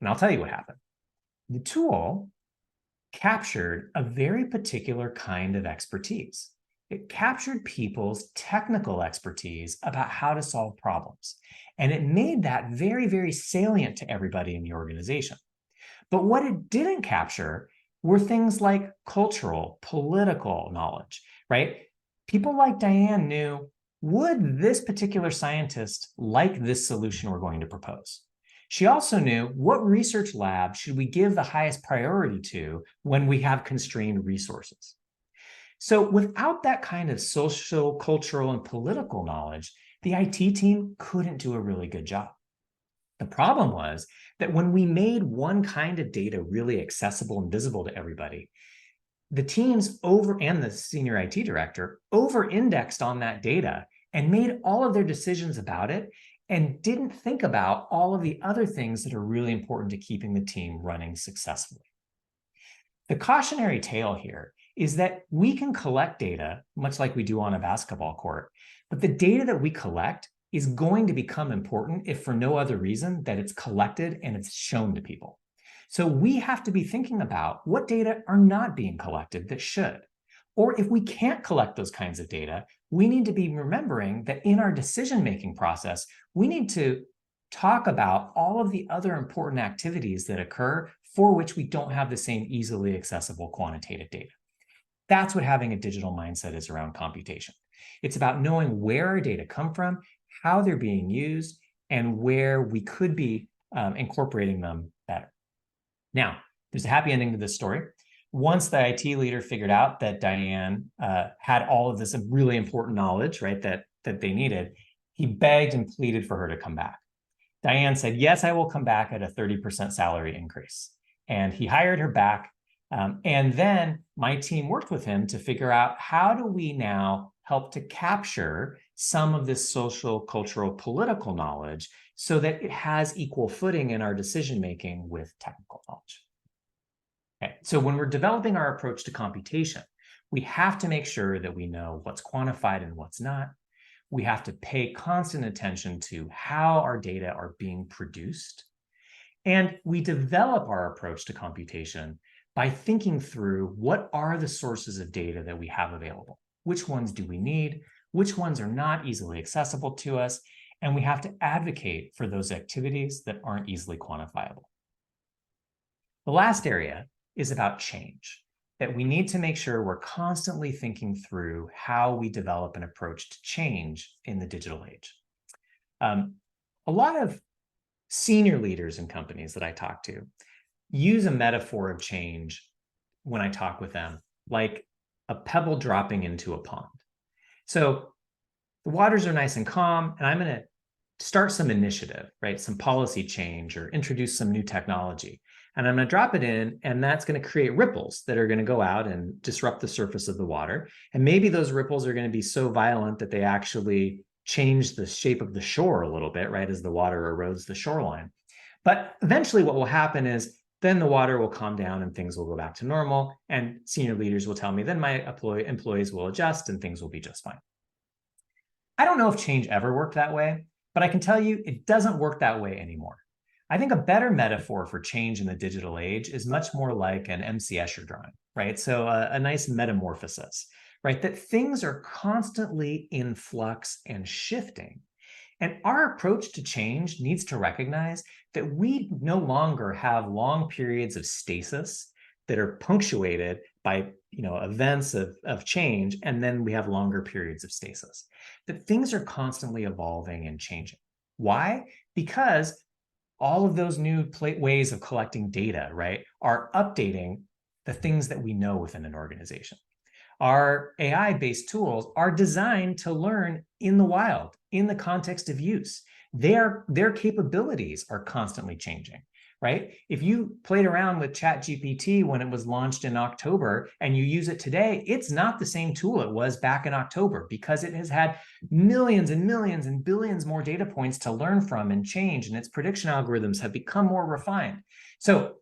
And I'll tell you what happened. The tool captured a very particular kind of expertise. It captured people's technical expertise about how to solve problems. And it made that very, very salient to everybody in the organization. But what it didn't capture were things like cultural, political knowledge, right? People like Diane knew, would this particular scientist like this solution we're going to propose? She also knew what research lab should we give the highest priority to when we have constrained resources. So without that kind of social, cultural, and political knowledge, the IT team couldn't do a really good job. The problem was that when we made one kind of data really accessible and visible to everybody, the teams and the senior IT director over-indexed on that data and made all of their decisions about it and didn't think about all of the other things that are really important to keeping the team running successfully. The cautionary tale here is that we can collect data, much like we do on a basketball court, but the data that we collect is going to become important if for no other reason that it's collected and it's shown to people. So we have to be thinking about what data are not being collected that should. Or if we can't collect those kinds of data, we need to be remembering that in our decision-making process, we need to talk about all of the other important activities that occur for which we don't have the same easily accessible quantitative data. That's what having a digital mindset is around computation. It's about knowing where our data come from, how they're being used, and where we could be incorporating them better. Now, there's a happy ending to this story. Once the IT leader figured out that Diane had all of this really important knowledge, right, that they needed, he begged and pleaded for her to come back. Diane said, yes, I will come back at a 30% salary increase. And he hired her back. And then my team worked with him to figure out, how do we now help to capture some of this social, cultural, political knowledge so that it has equal footing in our decision-making with technical knowledge. Okay, so when we're developing our approach to computation, we have to make sure that we know what's quantified and what's not. We have to pay constant attention to how our data are being produced. And we develop our approach to computation by thinking through, what are the sources of data that we have available? Which ones do we need? Which ones are not easily accessible to us? And we have to advocate for those activities that aren't easily quantifiable. The last area is about change, that we need to make sure we're constantly thinking through how we develop an approach to change in the digital age. A lot of senior leaders in companies that I talk to use a metaphor of change when I talk with them, like a pebble dropping into a pond. So the waters are nice and calm, and I'm going to start some initiative, right? Some policy change or introduce some new technology. And I'm going to drop it in, and that's going to create ripples that are going to go out and disrupt the surface of the water. And maybe those ripples are going to be so violent that they actually change the shape of the shore a little bit, right, as the water erodes the shoreline. But eventually what will happen is then the water will calm down and things will go back to normal. And senior leaders will tell me, then my employees will adjust and things will be just fine. I don't know if change ever worked that way, but I can tell you it doesn't work that way anymore. I think a better metaphor for change in the digital age is much more like an MC Escher drawing, right? So a nice metamorphosis, right? That things are constantly in flux and shifting. And our approach to change needs to recognize that we no longer have long periods of stasis that are punctuated by events of change, and then we have longer periods of stasis. That things are constantly evolving and changing. Why? Because all of those new ways of collecting data, right, are updating the things that we know within an organization. Our AI-based tools are designed to learn in the wild, in the context of use. Their capabilities are constantly changing, right? If you played around with ChatGPT when it was launched in October and you use it today, it's not the same tool it was back in October because it has had millions and millions and billions more data points to learn from and change, and its prediction algorithms have become more refined. So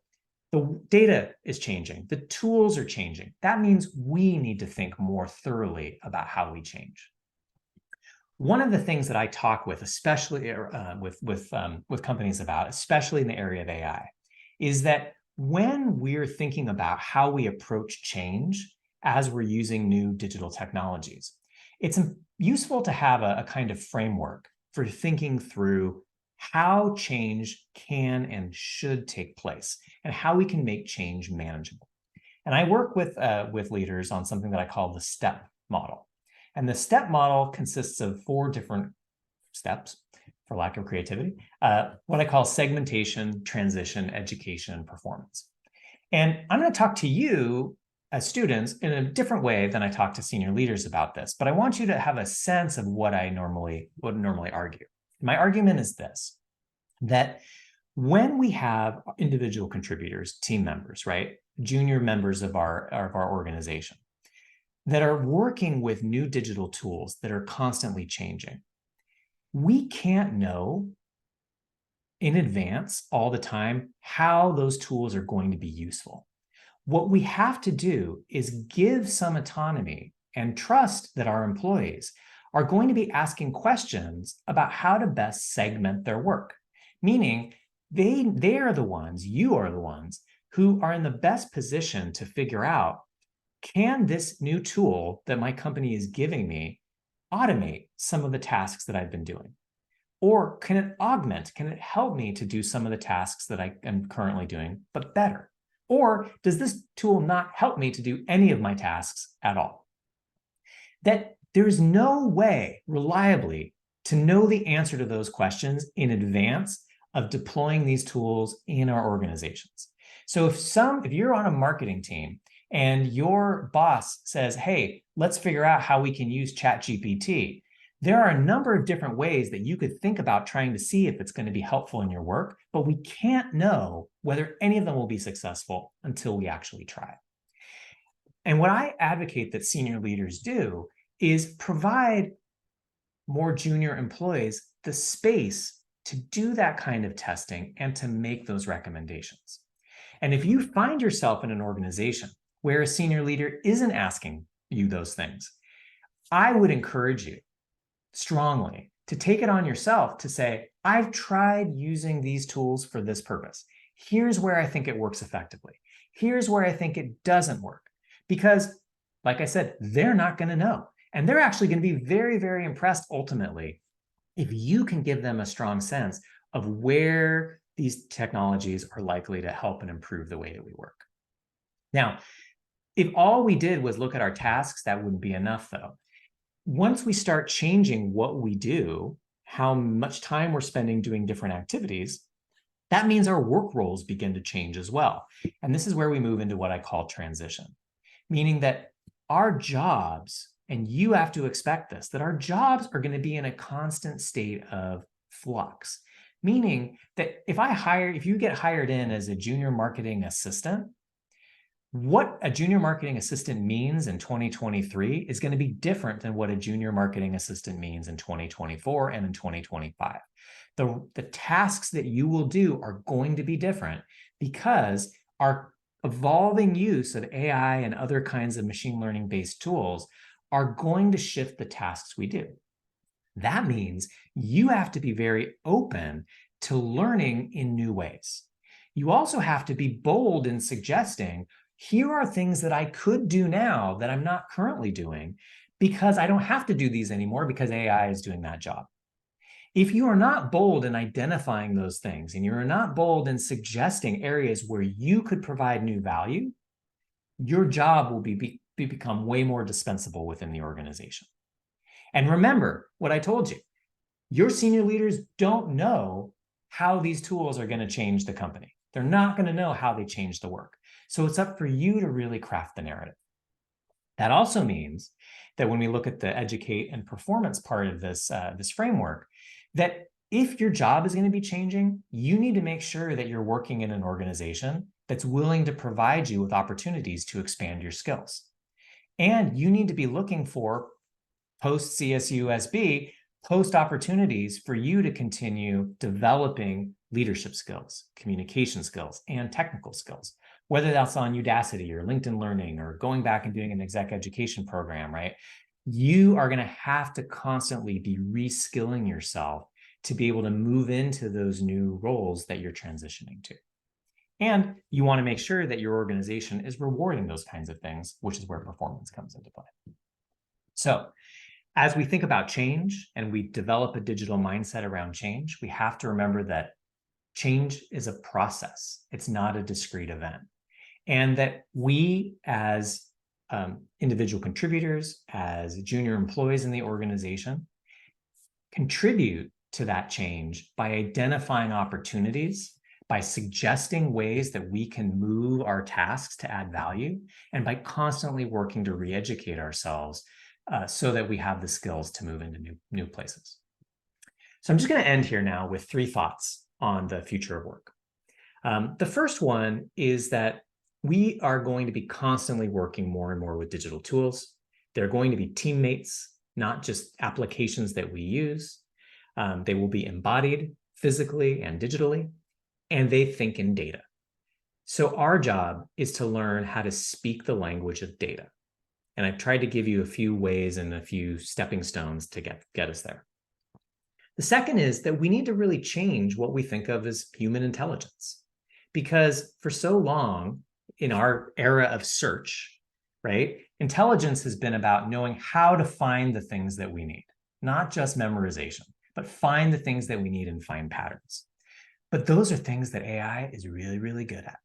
the data is changing, the tools are changing. That means we need to think more thoroughly about how we change. One of the things that I talk with, especially with companies about, especially in the area of AI, is that when we're thinking about how we approach change as we're using new digital technologies, it's useful to have a kind of framework for thinking through how change can and should take place and how we can make change manageable. And I work with leaders on something that I call the STEP model. And the STEP model consists of 4 different steps, for lack of creativity, what I call segmentation, transition, education, and performance. And I'm going to talk to you as students in a different way than I talk to senior leaders about this, but I want you to have a sense of what I normally argue. My argument is this, that when we have individual contributors, team members, right, junior members of our organization, that are working with new digital tools that are constantly changing, we can't know in advance all the time how those tools are going to be useful. What we have to do is give some autonomy and trust that our employees are going to be asking questions about how to best segment their work, meaning they are the ones, you are the ones who are in the best position to figure out, can this new tool that my company is giving me automate some of the tasks that I've been doing? Or can it augment, can it help me to do some of the tasks that I am currently doing, but better? Or does this tool not help me to do any of my tasks at all? That there's no way reliably to know the answer to those questions in advance of deploying these tools in our organizations. So if you're on a marketing team and your boss says, hey, let's figure out how we can use ChatGPT, there are a number of different ways that you could think about trying to see if it's going to be helpful in your work, but we can't know whether any of them will be successful until we actually try. And what I advocate that senior leaders do is provide more junior employees the space to do that kind of testing and to make those recommendations. And if you find yourself in an organization where a senior leader isn't asking you those things, I would encourage you strongly to take it on yourself to say, I've tried using these tools for this purpose. Here's where I think it works effectively. Here's where I think it doesn't work. Because, like I said, they're not going to know. And they're actually going to be very, very impressed ultimately if you can give them a strong sense of where these technologies are likely to help and improve the way that we work. Now, if all we did was look at our tasks, that wouldn't be enough, though. Once we start changing what we do, how much time we're spending doing different activities, that means our work roles begin to change as well. And this is where we move into what I call transition, meaning that our jobs, and you have to expect this, that our jobs are going to be in a constant state of flux, meaning that if you get hired in as a junior marketing assistant, what a junior marketing assistant means in 2023 is going to be different than what a junior marketing assistant means in 2024 and in 2025. The tasks that you will do are going to be different because our evolving use of AI and other kinds of machine learning based tools are going to shift the tasks we do. That means you have to be very open to learning in new ways. You also have to be bold in suggesting, here are things that I could do now that I'm not currently doing because I don't have to do these anymore because AI is doing that job. If you are not bold in identifying those things and you're not bold in suggesting areas where you could provide new value, your job will become way more dispensable within the organization. And remember what I told you, your senior leaders don't know how these tools are going to change the company. They're not going to know how they change the work. So it's up for you to really craft the narrative. That also means that when we look at the educate and performance part of this framework, that if your job is going to be changing, you need to make sure that you're working in an organization that's willing to provide you with opportunities to expand your skills. And you need to be looking for post CSUSB, post opportunities for you to continue developing leadership skills, communication skills, and technical skills, whether that's on Udacity or LinkedIn Learning or going back and doing an exec education program, right? You are going to have to constantly be reskilling yourself to be able to move into those new roles that you're transitioning to. And you want to make sure that your organization is rewarding those kinds of things, which is where performance comes into play. So as we think about change and we develop a digital mindset around change, we have to remember that change is a process. It's not a discrete event. And that we as individual contributors, as junior employees in the organization, contribute to that change by identifying opportunities, by suggesting ways that we can move our tasks to add value, and by constantly working to re-educate ourselves so that we have the skills to move into new places. So I'm just going to end here now with 3 thoughts on the future of work. The first one is that we are going to be constantly working more and more with digital tools. They're going to be teammates, not just applications that we use. They will be embodied physically and digitally, and they think in data. So our job is to learn how to speak the language of data. And I've tried to give you a few ways and a few stepping stones to get us there. The second is that we need to really change what we think of as human intelligence. Because for so long in our era of search, right, intelligence has been about knowing how to find the things that we need, not just memorization, but find the things that we need and find patterns. But those are things that AI is really, really good at.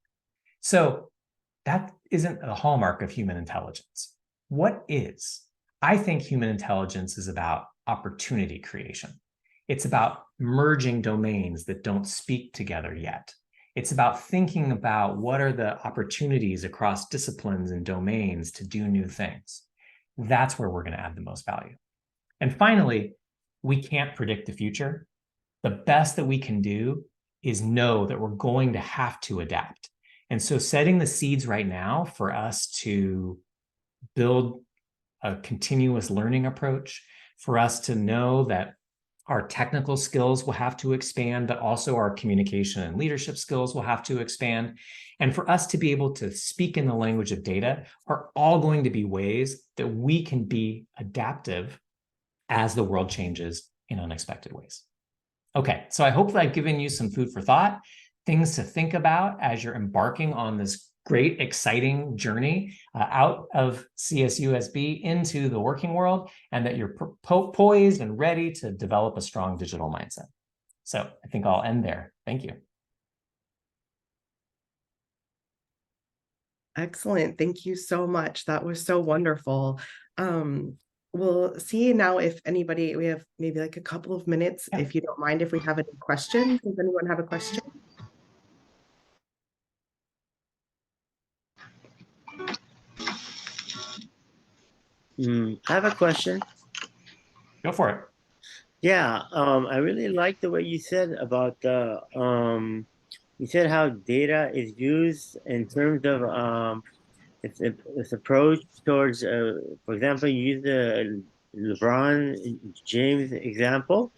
So that isn't a hallmark of human intelligence. What is? I think human intelligence is about opportunity creation. It's about merging domains that don't speak together yet. It's about thinking about what are the opportunities across disciplines and domains to do new things. That's where we're going to add the most value. And finally, we can't predict the future. The best that we can do is know that we're going to have to adapt. And so setting the seeds right now for us to build a continuous learning approach, for us to know that our technical skills will have to expand, but also our communication and leadership skills will have to expand. And for us to be able to speak in the language of data are all going to be ways that we can be adaptive as the world changes in unexpected ways. Okay, so I hope that I've given you some food for thought, things to think about as you're embarking on this great, exciting journey out of CSUSB into the working world, and that you're poised and ready to develop a strong digital mindset. So I think I'll end there. Thank you. Excellent. Thank you so much. That was so wonderful. We'll see now if anybody, we have maybe like a couple of minutes, if you don't mind, if we have any questions. Does anyone have a question? I have a question. Go for it. Yeah, I really like the way you said about you said how data is used in terms of its approach towards, for example, you use the LeBron James example.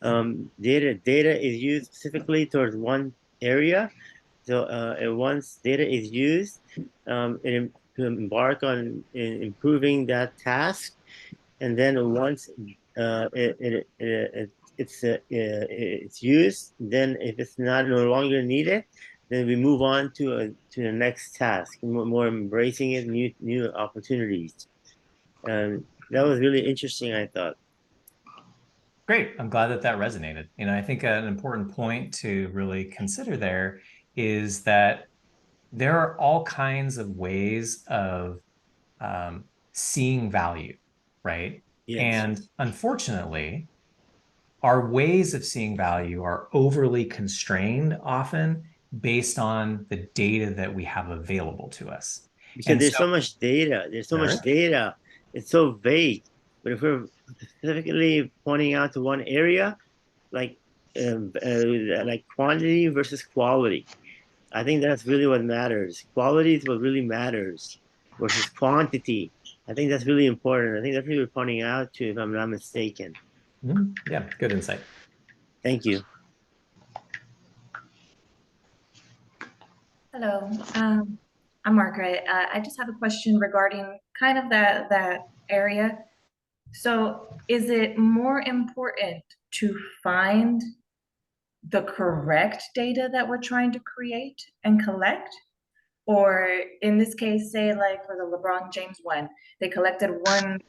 Data is used specifically towards one area. So once data is used, to embark on improving that task, and then once it's used, then if it's not no longer needed, then we move on to the next task, more embracing it, new opportunities. That was really interesting, I thought. Great. I'm glad that that resonated. I think an important point to really consider there is that there are all kinds of ways of seeing value, right? Yes. And unfortunately, our ways of seeing value are overly constrained often based on the data that we have available to us. Because And there's so so much data. There's so much data. It's so vague. But if we're specifically pointing out to one area, like like quantity versus quality. I think that's really what matters. Quality is what really matters versus quantity. I think that's really important. I think that's what you're pointing out to, if I'm not mistaken. Yeah, good insight. Thank you. Hello, I'm Margaret. I just have a question regarding kind of that area. So, is it more important to find the correct data that we're trying to create and collect? Or in this case, say like for the LeBron James one, they collected one,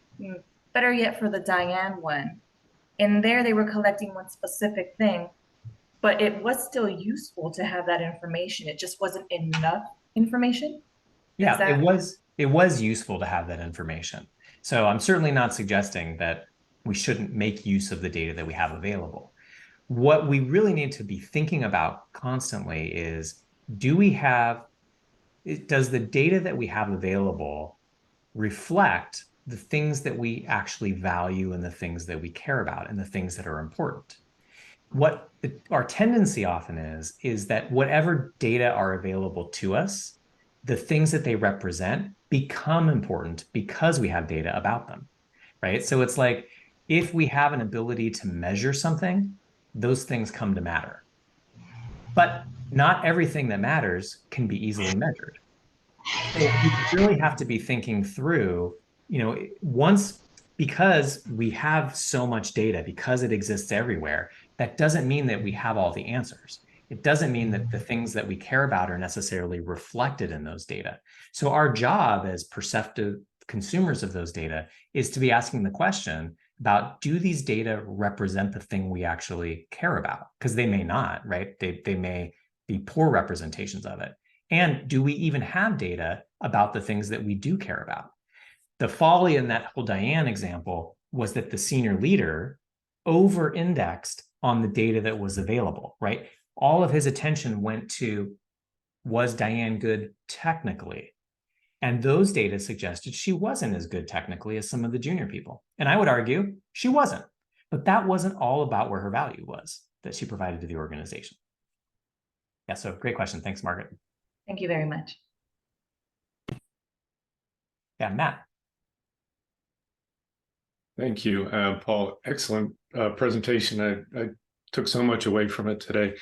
better yet for the Diane one. In there, they were collecting one specific thing, but it was still useful to have that information. It just wasn't enough information. Is Yeah, that it was useful to have that information. So I'm certainly not suggesting that we shouldn't make use of the data that we have available. What we really need to be thinking about constantly is, does the data that we have available reflect the things that we actually value and the things that we care about and the things that are important? What our tendency often is that whatever data are available to us, the things that they represent become important because we have data about them, right? So it's like, if we have an ability to measure something, those things come to matter. But not everything that matters can be easily measured. So we really have to be thinking through, because we have so much data, because it exists everywhere, that doesn't mean that we have all the answers. It doesn't mean that the things that we care about are necessarily reflected in those data. So our job as perceptive consumers of those data is to be asking the question about, do these data represent the thing we actually care about? Because they may not, right? They may be poor representations of it. And do we even have data about the things that we do care about? The folly in that whole Diane example was that the senior leader over-indexed on the data that was available, right? All of his attention went to, was Diane good technically? And those data suggested she wasn't as good technically as some of the junior people. And I would argue she wasn't. But that wasn't all about where her value was that she provided to the organization. Yeah, so great question. Thanks, Margaret. Thank you very much. Yeah, Matt. Thank you, Paul. Excellent presentation. I took so much away from it today.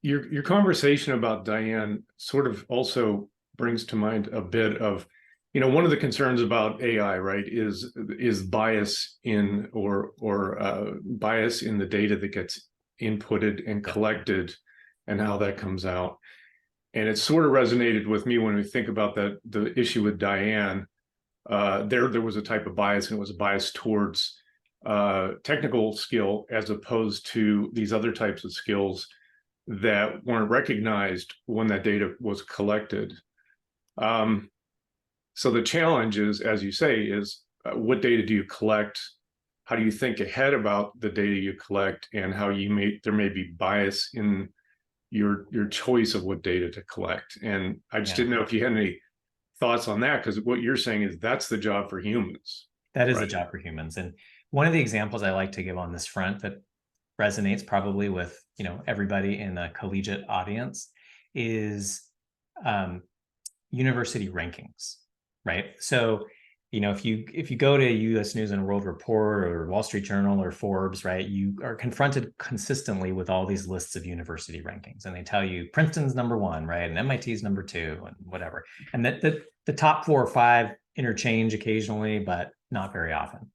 Your conversation about Diane sort of also brings to mind a bit of, one of the concerns about AI, right, is bias in bias in the data that gets inputted and collected, and how that comes out. And it sort of resonated with me when we think about the issue with Diane. There was a type of bias, and it was a bias towards technical skill, as opposed to these other types of skills that weren't recognized when that data was collected. So the challenge is, as you say, is what data do you collect? How do you think ahead about the data you collect, and how there may be bias in your choice of what data to collect? And I just didn't know if you had any thoughts on that, because what you're saying is that's the job for humans. That is the job for humans. And one of the examples I like to give on this front that resonates probably with everybody in a collegiate audience is university rankings, right? So if you go to US News and World Report or Wall Street Journal or Forbes, right, you are confronted consistently with all these lists of university rankings, and they tell you Princeton's #1, right, and MIT's #2, and whatever, and that the top 4 or 5 interchange occasionally, but not very often.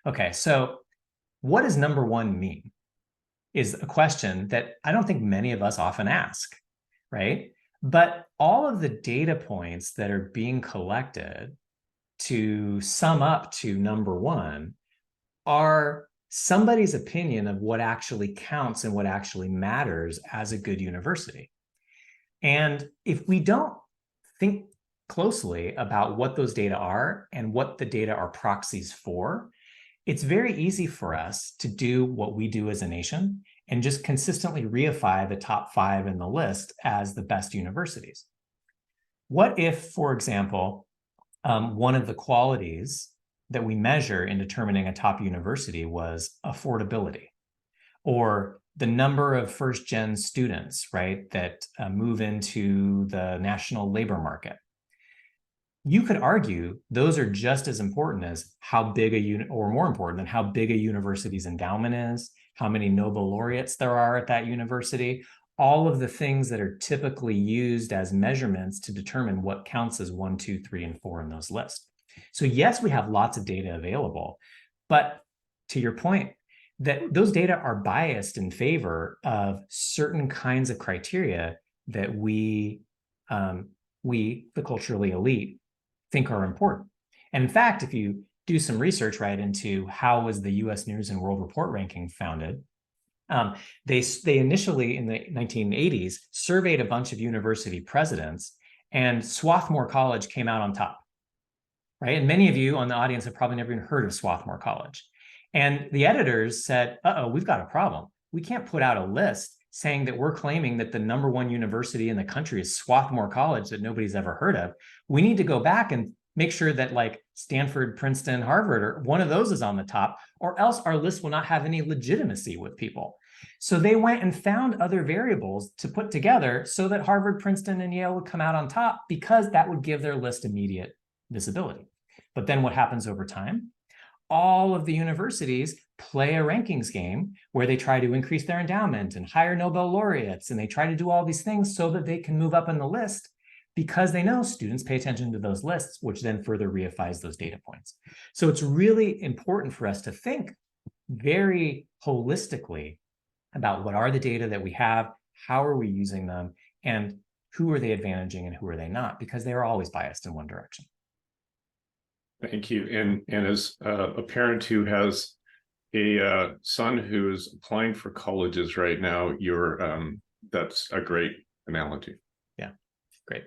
Okay, so what does #1 mean is a question that I don't think many of us often ask, right? But all of the data points that are being collected to sum up to #1 are somebody's opinion of what actually counts and what actually matters as a good university. And if we don't think closely about what those data are and what the data are proxies for, it's very easy for us to do what we do as a nation and just consistently reify the top 5 in the list as the best universities. What if, for example, one of the qualities that we measure in determining a top university was affordability, or the number of first-gen students, right, that move into the national labor market. You could argue those are just as important as how big or more important than how big a university's endowment is, how many Nobel laureates there are at that university, all of the things that are typically used as measurements to determine what counts as 1, 2, 3, and 4 in those lists. So yes, we have lots of data available, but to your point, that those data are biased in favor of certain kinds of criteria that we, the culturally elite, think are important. And in fact, if you do some research right into how was the US News and World Report ranking founded, they initially in the 1980s surveyed a bunch of university presidents, and Swarthmore College came out on top, right? And many of you on the audience have probably never even heard of Swarthmore College. And the editors said, uh-oh, we've got a problem. We can't put out a list saying that we're claiming that the #1 university in the country is Swarthmore College that nobody's ever heard of. We need to go back and make sure that like Stanford, Princeton, Harvard, or one of those is on the top, or else our list will not have any legitimacy with people. So they went and found other variables to put together so that Harvard, Princeton, and Yale would come out on top, because that would give their list immediate visibility. But then what happens over time? All of the universities play a rankings game where they try to increase their endowment and hire Nobel laureates, and they try to do all these things so that they can move up in the list, because they know students pay attention to those lists, which then further reifies those data points. So it's really important for us to think very holistically about what are the data that we have, how are we using them, and who are they advantaging and who are they not, because they are always biased in one direction. Thank you. And as a parent who has a son who is applying for colleges right now, that's a great analogy. Yeah, great.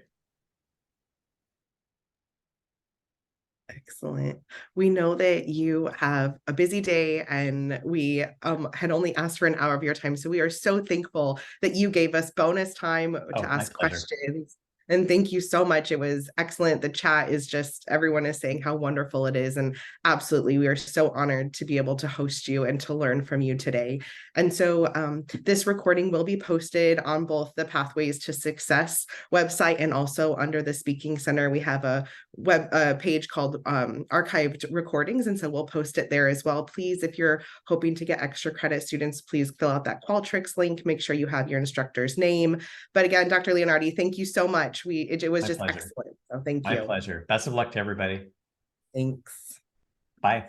Excellent. We know that you have a busy day, and we had only asked for an hour of your time. So we are so thankful that you gave us bonus time to ask questions. And thank you so much. It was excellent. The chat is just, everyone is saying how wonderful it is. And absolutely, we are so honored to be able to host you and to learn from you today. And so this recording will be posted on both the Pathways to Success website and also under the Speaking Center. We have a page called Archived Recordings. And so we'll post it there as well. Please, if you're hoping to get extra credit, students, please fill out that Qualtrics link. Make sure you have your instructor's name. But again, Dr. Leonardi, thank you so much. It was just excellent. So thank you. My pleasure. Best of luck to everybody. Thanks. Bye.